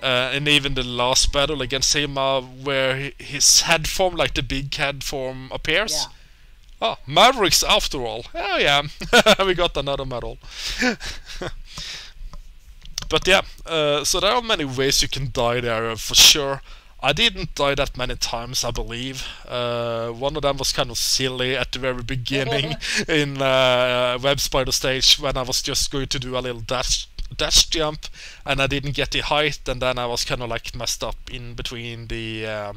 And even the last battle against Sema, where his head form, like the big head form, appears. Yeah. Oh, Mavericks after all. Oh yeah, we got another medal. But yeah, so there are many ways you can die there for sure. I didn't die that many times, I believe. One of them was kind of silly at the very beginning in Web Spider stage when I was just going to do a little dash jump and I didn't get the height, and then I was kind of like messed up in between the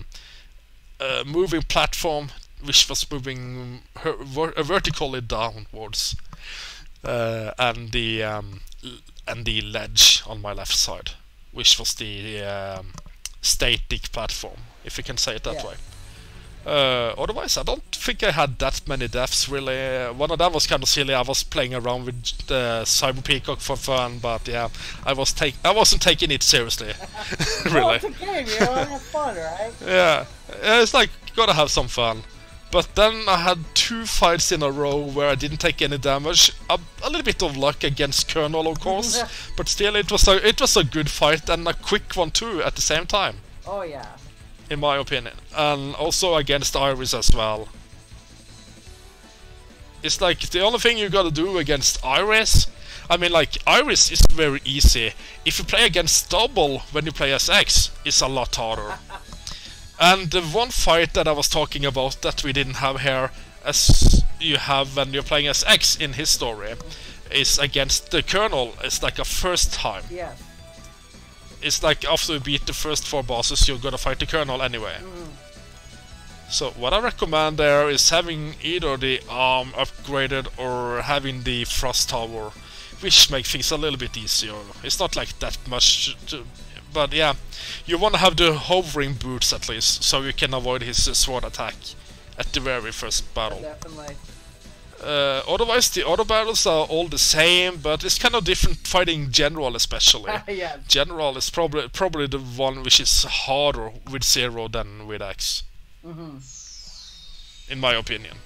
moving platform, which was moving vertically downwards, and the ledge on my left side, which was the static platform, if you can say it that way. Otherwise, I don't think I had that many deaths really. One of them was kind of silly. I was playing around with Cyber Peacock for fun, but yeah, I wasn't taking it seriously. Really. Well, it's a game, you know, have fun, right? Yeah, it's like you gotta have some fun. But then I had 2 fights in a row where I didn't take any damage. A little bit of luck against Colonel, of course, but still, it was a good fight and a quick one too at the same time. Oh yeah. In my opinion, and also against Iris as well. It's like the only thing you gotta do against Iris. I mean, like, Iris is very easy. If you play against Double when you play as X, it's a lot harder. And the one fight that I was talking about that we didn't have here, as you have when you're playing as X in his story, is against the Colonel. It's like a first time. Yeah. It's like after you beat the first 4 bosses, you're gonna fight the Colonel anyway. So what I recommend there is having either the arm upgraded or having the Frost Tower, which makes things a little bit easier. It's not like that much, but yeah, you want to have the hovering boots at least, so you can avoid his sword attack at the very first battle. Definitely. Otherwise, the other battles are all the same, but it's kind of different fighting General, especially. Yeah. General is probably the one which is harder with Zero than with X. In my opinion.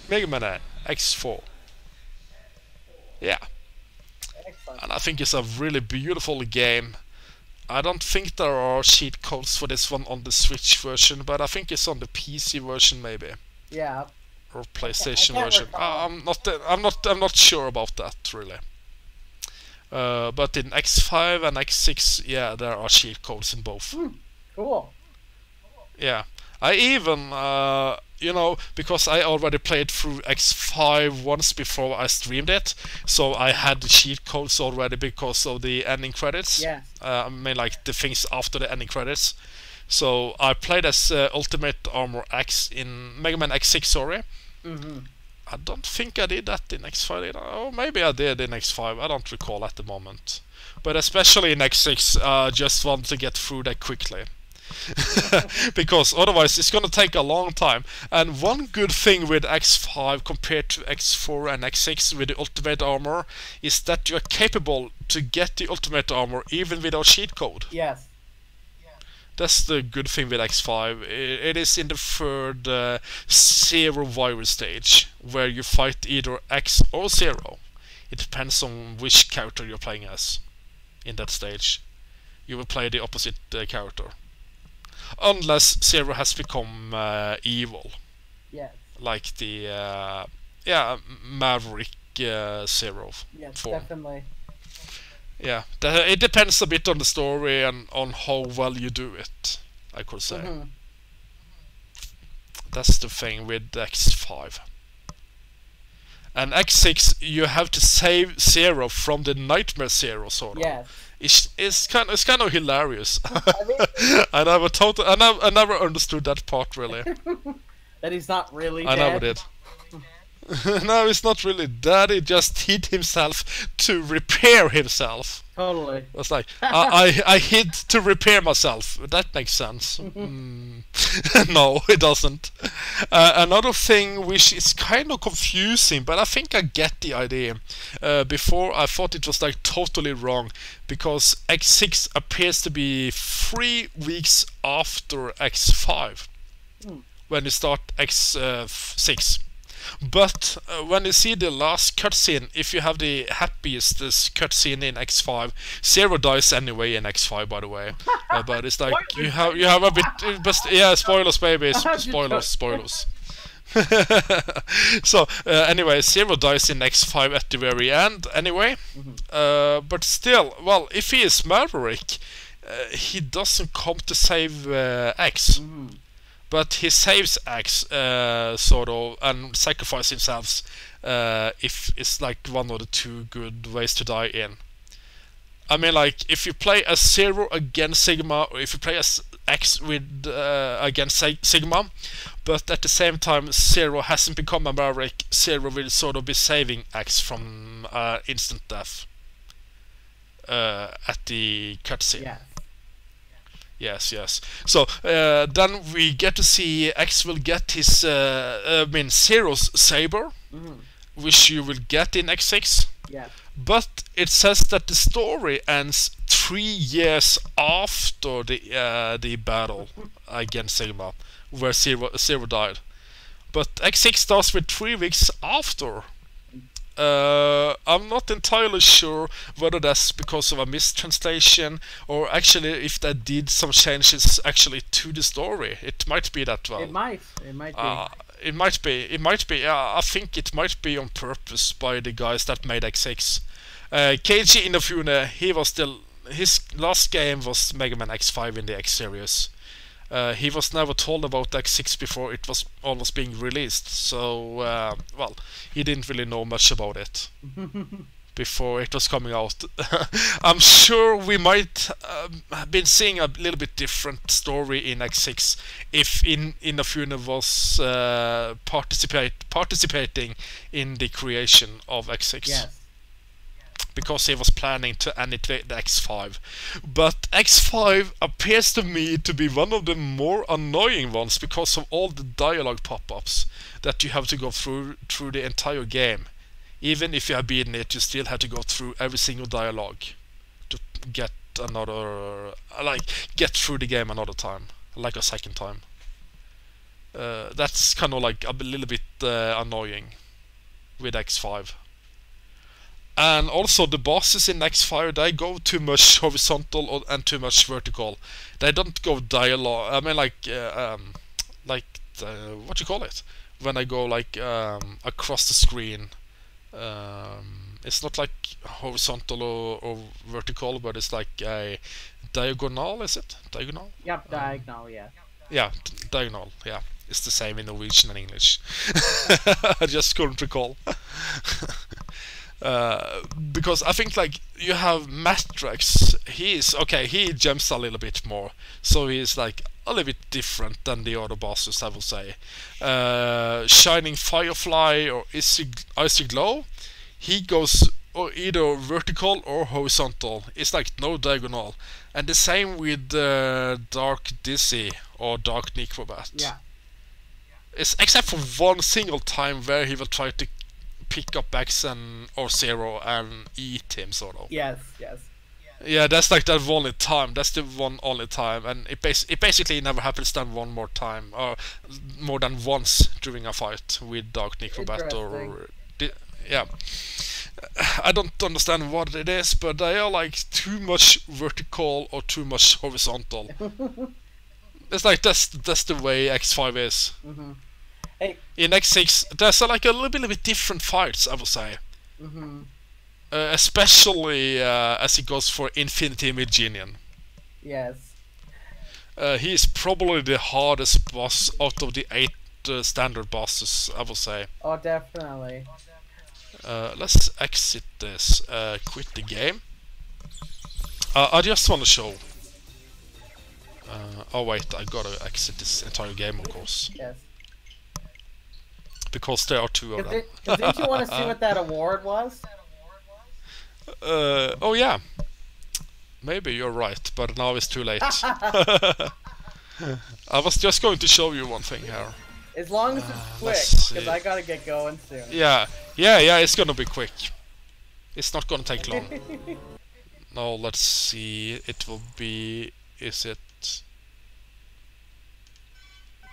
Mega Man X4. Yeah. Excellent. And I think it's a really beautiful game. I don't think there are cheat codes for this one on the Switch version, but I think it's on the PC version maybe, Yeah. or PlayStation can't version. recall. I'm not sure about that really. But in X5 and X6, yeah, there are cheat codes in both. Cool. Yeah, I even, you know, because I already played through X5 once before I streamed it, so I had the cheat codes already because of the ending credits. Yeah. I mean, like the things after the ending credits. So I played as Ultimate Armor X in Mega Man X6, sorry. I don't think I did that in X5 either. Oh, maybe I did in X5, I don't recall at the moment. But especially in X6, I just want to get through that quickly. Because otherwise it's gonna take a long time. And one good thing with X5 compared to X4 and X6 with the Ultimate Armor is that you are capable to get the Ultimate Armor even without cheat code. Yes. That's the good thing with X5. It is in the third Zero virus stage, where you fight either X or Zero. It depends on which character you're playing as in that stage. You will play the opposite character. Unless Zero has become evil. Yes. Like the Maverick Zero Yes, form. definitely. Yeah, it depends a bit on the story and on how well you do it, I could say. That's the thing with X5. And X6, you have to save Zero from the Nightmare Zero, sort of. Yes. It's kind of hilarious. I mean, I never understood that part really. that he's not really I dead. never did. No, it's not really that. He just hit himself to repair himself. Totally. It's like I hid to repair myself. That makes sense. No, it doesn't. Another thing which is kind of confusing, but I think I get the idea. Before I thought it was like totally wrong because X6 appears to be 3 weeks after X5 when you start X6. But when you see the last cutscene, if you have the happiest cutscene in X5, Zero dies anyway in X5, by the way. But it's like you have a bit, but yeah, spoilers, baby, spoilers. So anyway, Zero dies in X5 at the very end. Anyway, but still, well, if he is Maverick, he doesn't come to save X. But he saves X, sort of, and sacrifices himself if it's like one of the 2 good ways to die in. I mean, like, if you play as Zero against Sigma, or if you play as X with against Sigma, but at the same time Zero hasn't become a Maverick, Zero will sort of be saving X from instant death at the cutscene. Yeah. Yes. So then we get to see X will get his, Zero's saber, which you will get in X6. Yeah. But it says that the story ends 3 years after the battle against Sigma, where Zero died. But X6 starts with 3 weeks after. I'm not entirely sure whether that's because of a mistranslation or actually if they did some changes actually to the story. It might be that well. It might be. It might be. I think it might be on purpose by the guys that made X6. Keiji Inafune, his last game was Mega Man X5 in the X series. He was never told about X6 before it was almost being released, so well, he didn't really know much about it before it was coming out. I'm sure we might have been seeing a little bit different story in X6 if Inafune was participating in the creation of X6. Yes. Because he was planning to annihilate the X5. But X5 appears to me to be one of the more annoying ones because of all the dialogue pop-ups that you have to go through the entire game. Even if you have beaten it, you still have to go through every single dialogue to get get through the game another time, like a second time. That's kind of like a little bit annoying with X5. And also the bosses in X5, they go too much horizontal and too much vertical. They don't go dialogue. I mean, what you call it? When I go like across the screen. It's not like horizontal or vertical, but it's like a diagonal. Is it diagonal? Yep, diagonal. Yeah. Yeah, diagonal. Yeah, it's the same in Norwegian and English. I just couldn't recall. Because I think like you have Matrax, he jumps a little bit more, so he's like a little bit different than the other bosses, I will say. Shining Firefly or Icy Glow, he goes either vertical or horizontal. It's like no diagonal. And the same with Dark Dizzy or Dark Necrobat. Yeah. It's except for one single time where he will try to pick up X or Zero and eat him, sort of. Yes. Yeah, that's like that only time. That's the one only time, and it basically never happens than one more time, or more than once during a fight with Dark Necrobat or yeah. I don't understand what it is, but they are like too much vertical or too much horizontal. It's like that's the way X5 is. Mm-hmm. Hey. In X6, there's like a little bit different fights, I would say. Mm-hmm. Especially as he goes for Infinity Midgenian. Yes. He is probably the hardest boss out of the 8 standard bosses, I would say. Oh, definitely. Let's exit this, quit the game. I just want to show. Oh wait, I gotta exit this entire game, of course. Yes. because there are two of them. Didn't you want to see what that award was? Oh yeah. Maybe you're right, but now it's too late. I was just going to show you one thing here. As long as it's quick, let's because see. I gotta get going soon. Yeah, it's gonna be quick. It's not gonna take long. Now let's see, it will be... is it...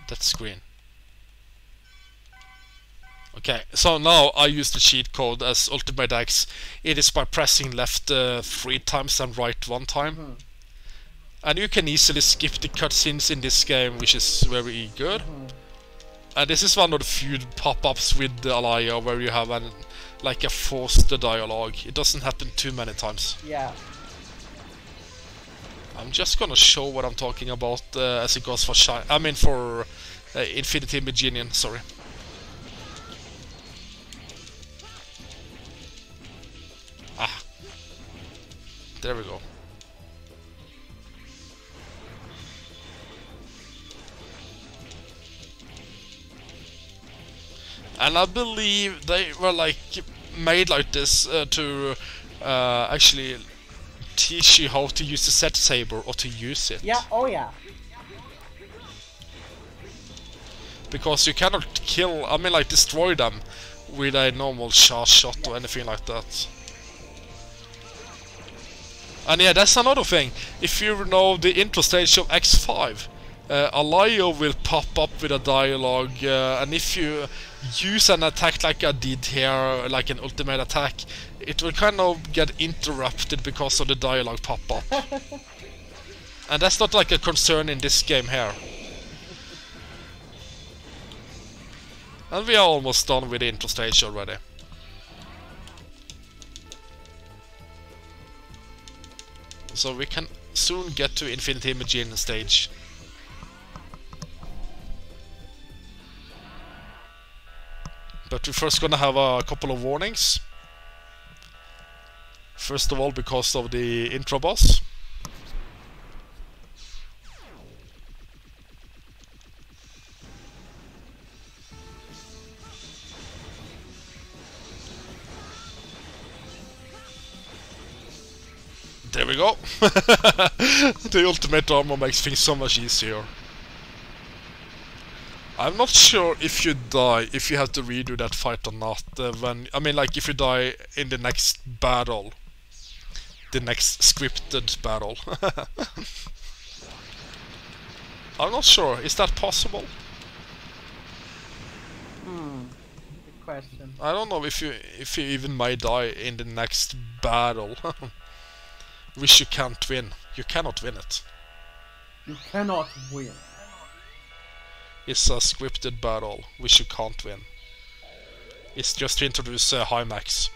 that screen. Okay, so now I use the cheat code as Ultimate X. It is by pressing left 3 times and right 1 time. And you can easily skip the cutscenes in this game, which is very good. And this is one of the few pop-ups with the Alaya where you have like a forced dialogue. It doesn't happen too many times. Yeah. I'm just gonna show what I'm talking about as it goes for for Infinity Imaginian, sorry. Ah. There we go. And I believe they were like made like this to actually teach you how to use the set saber or to use it. Yeah, oh yeah. Because you cannot kill, like destroy them with a normal charge shot or anything like that. And yeah, that's another thing. If you know the intro stage of X5, Alaya will pop up with a dialogue, and if you use an attack like I did here, like an ultimate attack, it will kind of get interrupted because of the dialogue pop up. And that's not like a concern in this game here. And we are almost done with the intro stage already. So we can soon get to Infinity Imagine stage. But we're first gonna have a couple of warnings. First of all, because of the intro boss. There we go. The ultimate armor makes things so much easier. I'm not sure if you die, if you have to redo that fight or not. Like if you die in the next battle, the next scripted battle. I'm not sure. Is that possible? Good question. I don't know if you even might die in the next battle. Which you can't win. You cannot win it. You cannot win. It's a scripted battle, which you can't win. It's just to introduce Hymax.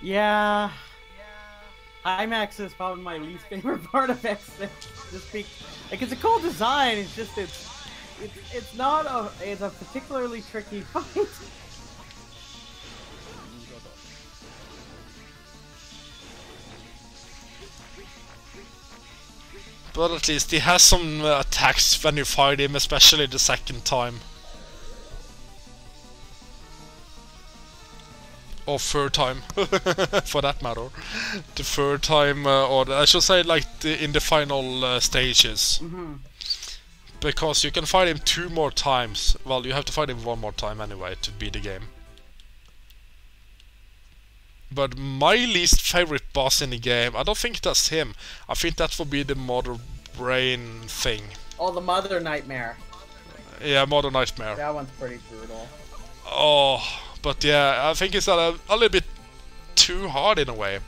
Yeah. IMAX is probably my least favorite part of X6. Like it's a cool design. It's just it's not it's a particularly tricky fight. But at least he has some attacks when you fight him, especially the second time. Or third time, for that matter. The third time, I should say like in the final stages. Because you can fight him 2 more times. Well, you have to fight him 1 more time anyway to beat the game. But my least favorite boss in the game, I don't think that's him. I think that will be the Mother Brain thing. Oh, the Mother Nightmare. Yeah, Mother Nightmare. That one's pretty brutal. Oh, but yeah, I think it's a little bit too hard in a way.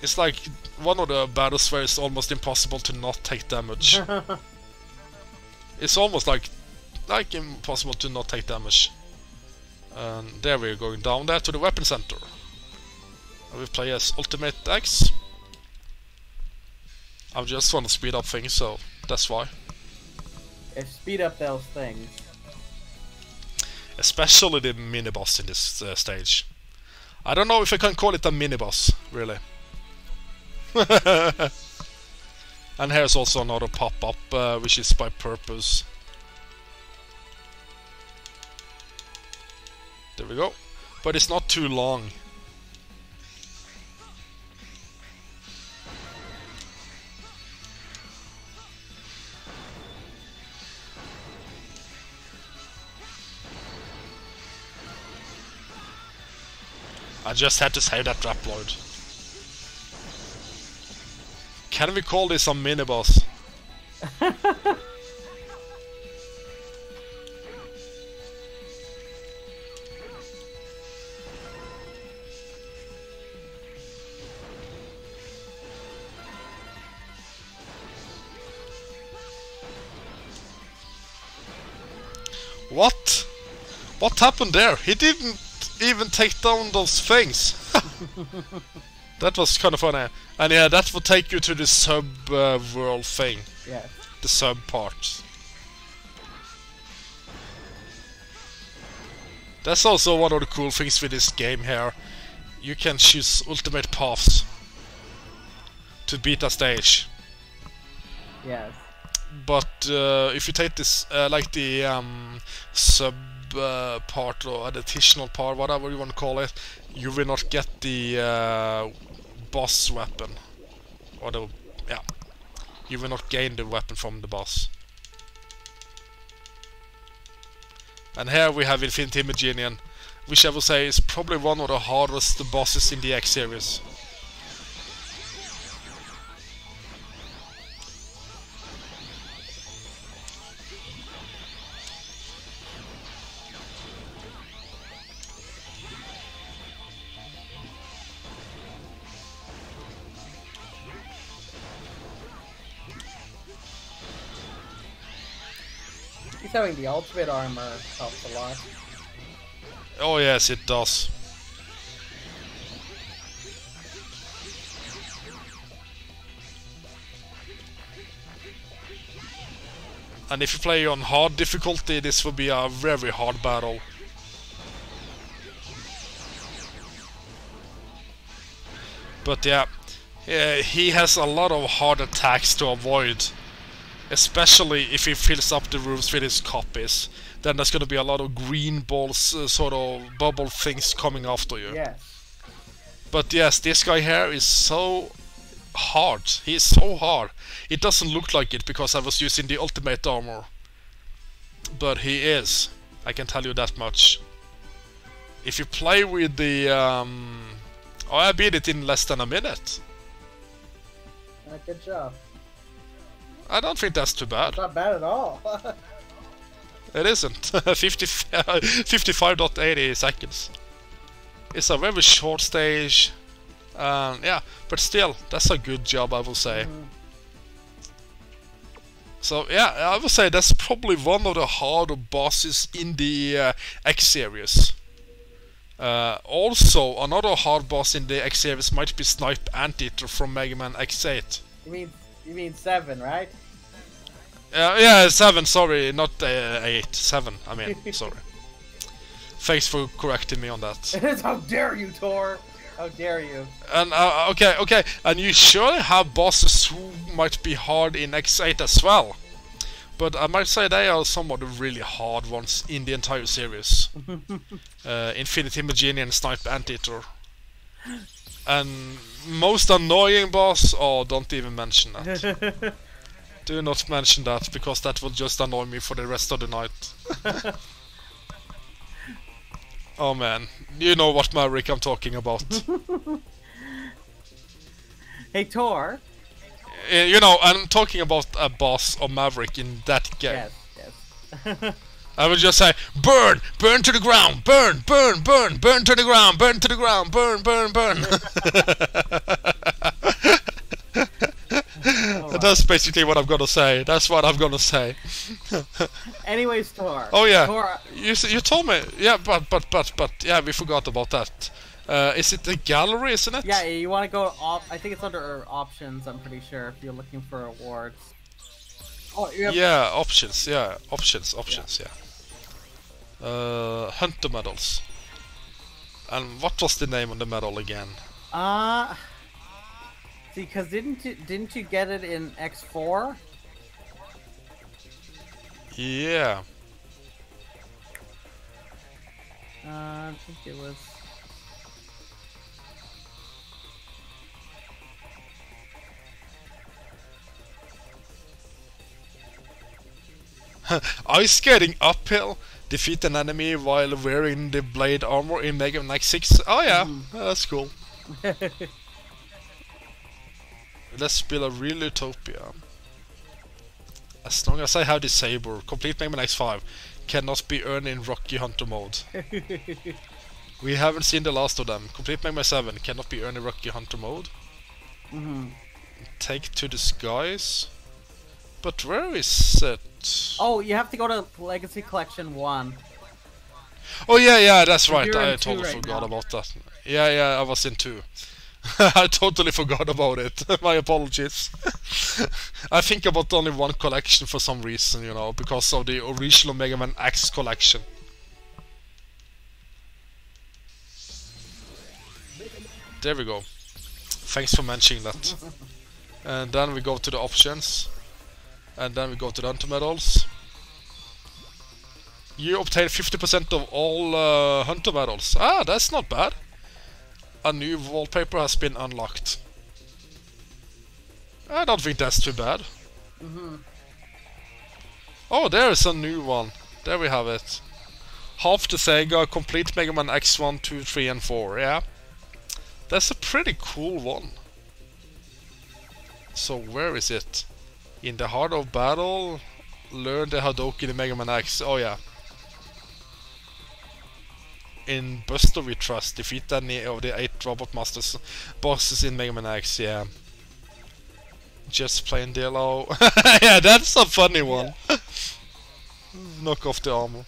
It's like one of the battles where it's almost impossible to not take damage. It's almost like impossible to not take damage. And there we're going down there to the weapon center. We play as Ultimate X. I just want to speed up things, so that's why. Speed up those things. Especially the mini-boss in this stage. I don't know if I can call it a mini-boss, really. And here's also another pop-up, which is by purpose. There we go. But it's not too long. I just had to save that Raploid. Can we call this a mini-boss? What? What happened there? He didn't even take down those things. That was kind of funny. And yeah, that will take you to the sub-world thing. Yeah. The sub-part. That's also one of the cool things with this game here. You can choose ultimate paths to beat a stage. Yes. But if you take this, like the sub part or an additional part, whatever you want to call it, you will not get the boss weapon. Or the, yeah, you will not gain the weapon from the boss. And here we have Infinity Imaginian, which I will say is probably one of the hardest bosses in the X series. He's having the ultimate armor helps a lot. Oh yes, it does. And if you play on hard difficulty, this will be a very hard battle. But yeah, he has a lot of hard attacks to avoid. Especially if he fills up the rooms with his copies. Then there's gonna be a lot of green balls, sort of bubble things coming after you. Yes. But yes, this guy here is so hard. He is so hard. It doesn't look like it because I was using the ultimate armor. But he is. I can tell you that much. If you play with the... oh, I beat it in less than a minute. Good job. I don't think that's too bad. It's not bad at all. It isn't. 55.80 seconds. It's a very short stage. Yeah, but still, that's a good job, I will say. So yeah, I would say that's probably one of the harder bosses in the X series. Also, another hard boss in the X series might be Snipe Anteater from Mega Man X8. You mean 7, right? Yeah, 7, sorry, not 8, 7, I mean, sorry. Thanks for correcting me on that. How dare you, Tor! How dare you? And, okay, and you surely have bosses who might be hard in X8 as well. But I might say they are some of the really hard ones in the entire series. Infinity Imaginian and Snipe Anteater. And most annoying boss, oh, don't even mention that. Do not mention that, because that will just annoy me for the rest of the night. Oh man, you know what Maverick I'm talking about. Hey, Tor. You know, I'm talking about a boss of Maverick in that game. Yes. I would just say, burn! Burn to the ground! Burn! Burn! Burn! Burn to the ground! Burn to the ground! Burn! Burn! Burn! That's basically what I'm gonna say. That's what I'm gonna say. Anyways, Tor. Oh yeah, Tor, you told me. Yeah, but yeah, we forgot about that. Is it the gallery, isn't it? yeah, you want to go I think it's under options, I'm pretty sure, if you're looking for awards. Oh, you have Yeah, options. Yeah, options. Yeah. Hunter medals. And what was the name of the medal again? see, cause didn't you get it in X4? Yeah. I think it was. Ice skating uphill. Defeat an enemy while wearing the blade armor in Mega Man X6. Oh yeah, that's cool. Let's build a real utopia. As long as I have the saber, complete Mega Man X5 cannot be earned in Rocky Hunter mode. We haven't seen the last of them. Complete Mega Man 7 cannot be earned in Rocky Hunter mode. Take to the skies. But where is it? Oh, you have to go to Legacy Collection 1. Oh yeah, that's right. You're I in 2 totally right forgot now. about that. Yeah, I was in 2. I totally forgot about it. My apologies. I think about only one collection for some reason, you know, because of the original Mega Man X collection. There we go. Thanks for mentioning that. And then we go to the options. And then we go to the hunter medals. You obtain 50% of all hunter medals. Ah, that's not bad. A new wallpaper has been unlocked. I don't think that's too bad. Oh, there's a new one. There we have it. Half the Sega, complete Mega Man X1, 2, 3 and 4, yeah. That's a pretty cool one. So where is it? In the heart of battle, learn the Hadouken in Mega Man X. Oh yeah. In Buster we trust, defeat any of the 8 Robot Masters bosses in Mega Man X, yeah. Just plain yellow. Yeah, that's a funny one. Knock off the armor.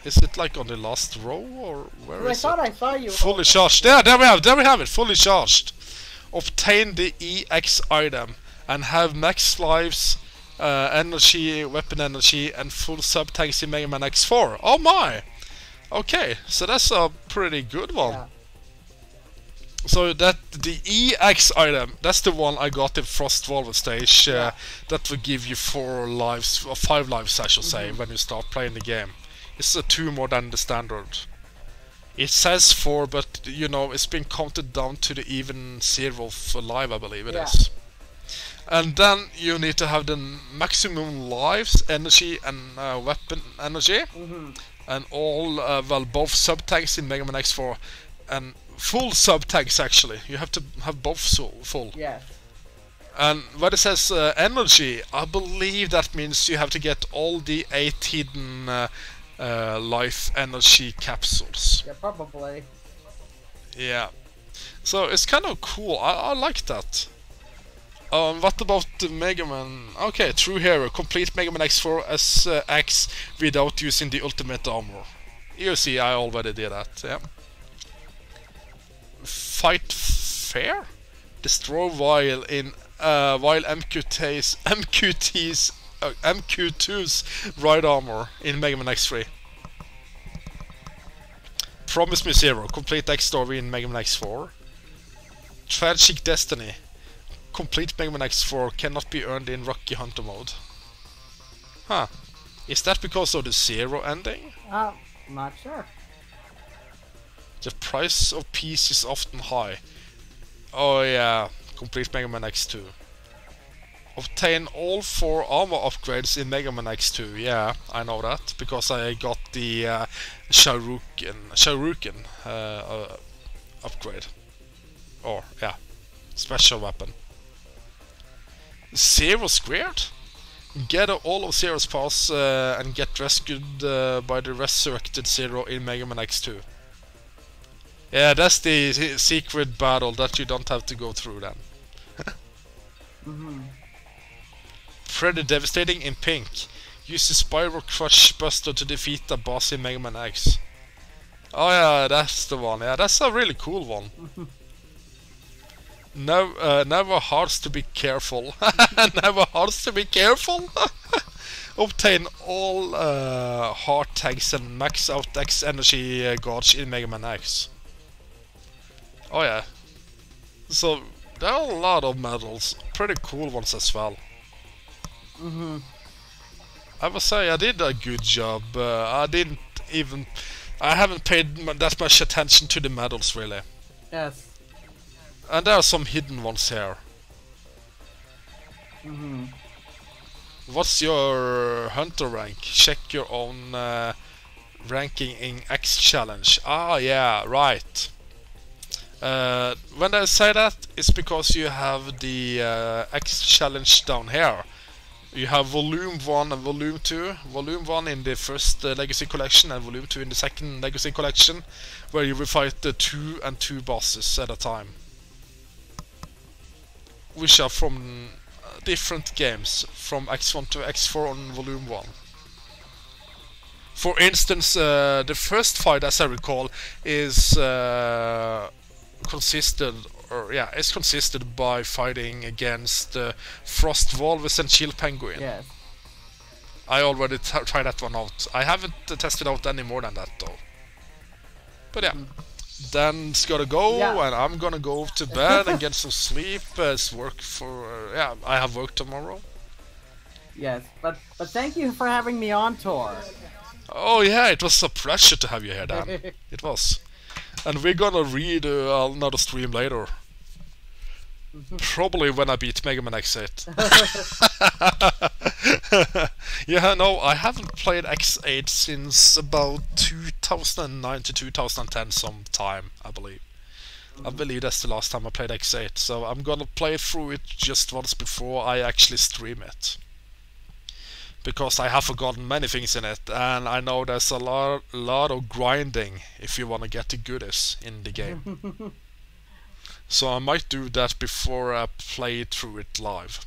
Is it like on the last row or where is it? I saw you. Fully charged. Yeah, there we have it. Fully charged. Obtain the EX item and have max lives, energy, weapon energy, and full sub-tanks in Mega Man X4. Oh my! Okay, so that's a pretty good one. Yeah. So that the EX item, that's the one I got in Frost Volvo stage. That will give you 4 lives, or 5 lives, I should say, when you start playing the game. It's 2 more than the standard. It says 4, but you know it's been counted down to the even 0 for live, I believe it is. And then you need to have the maximum lives, energy, and weapon energy, and all well, both sub tanks in Mega Man X4, and full sub tanks actually. You have to have both full. Yes. And when it says energy, I believe that means you have to get all the 8 hidden life energy capsules. Yeah, probably. Yeah. So it's kind of cool. I like that. What about the Mega Man? Okay, True Hero. Complete Mega Man X4 as X without using the ultimate armor. You see, I already did that. Yeah. Fight fair? Destroy while in while MQ2's right armor in Mega Man X3. Promise me 0. Complete X story in Mega Man X4. Tragic Destiny. Complete Mega Man X4 cannot be earned in Rocky Hunter mode. Huh. Is that because of the 0 ending? Not sure. The price of peace is often high. Oh yeah. Complete Mega Man X2. Obtain all 4 armor upgrades in Mega Man X2. Yeah, I know that because I got the Shuriken upgrade. Or yeah, special weapon. 0 squared. Get all of Zero's pass and get rescued by the resurrected 0 in Mega Man X2. Yeah, that's the secret battle that you don't have to go through then. Pretty devastating in pink. Use the Spiral Crush Buster to defeat the boss in Mega Man X. Oh yeah, that's the one. Yeah, that's a really cool one. Never hearts to be careful. Never hearts to be careful. Obtain all heart tanks and max out X energy gauge in Mega Man X. Oh yeah. So there are a lot of medals, pretty cool ones as well. I must say I did a good job. I haven't paid that much attention to the medals really, Yes. and there are some hidden ones here. Mm-hmm. What's your hunter rank? Check your own ranking in X challenge. Ah, yeah, right. When I say that, it's because you have the X challenge down here. You have Volume 1 and Volume 2. Volume 1 in the first Legacy Collection and Volume 2 in the second Legacy Collection, where you will fight the 2 and 2 bosses at a time, which are from different games, from X1 to X4 on Volume 1. For instance, the first fight, as I recall, is consisted by fighting against Frost Walrus and Chill Penguin. Yes. I already tried that one out. I haven't tested out any more than that though. But yeah, Dan's gotta go, Yeah. and I'm gonna go to bed and get some sleep. It's work for I have work tomorrow. Yes. But thank you for having me on tour. Oh yeah, it was a pleasure to have you here, Dan. It was. And we're gonna read another stream later. Probably when I beat Mega Man X8. Yeah, no, I haven't played X8 since about 2009 to 2010 sometime, I believe. I believe that's the last time I played X8, so I'm gonna play through it just once before I actually stream it. Because I have forgotten many things in it, and I know there's a lot of grinding if you want to get the goodies in the game. So I might do that before I play through it live.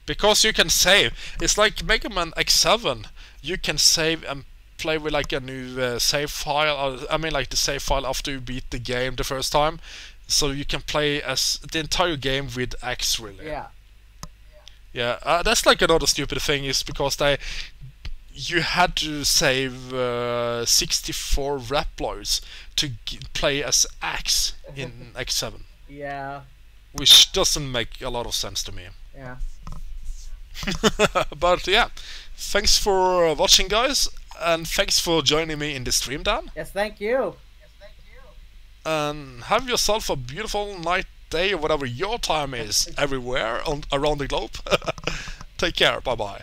Because you can save. It's like Mega Man X7. You can save and play with like a new save file. I mean like the save file after you beat the game the first time. So you can play as the entire game with X really. Yeah. Yeah, that's like another stupid thing is because you had to save 64 Reploids to play as Axe in X7, Yeah. which doesn't make a lot of sense to me. Yeah. But yeah, thanks for watching, guys, and thanks for joining me in the stream, Dan. Yes, thank you. And have yourself a beautiful night, day, or whatever your time is, everywhere around the globe. Take care. Bye bye.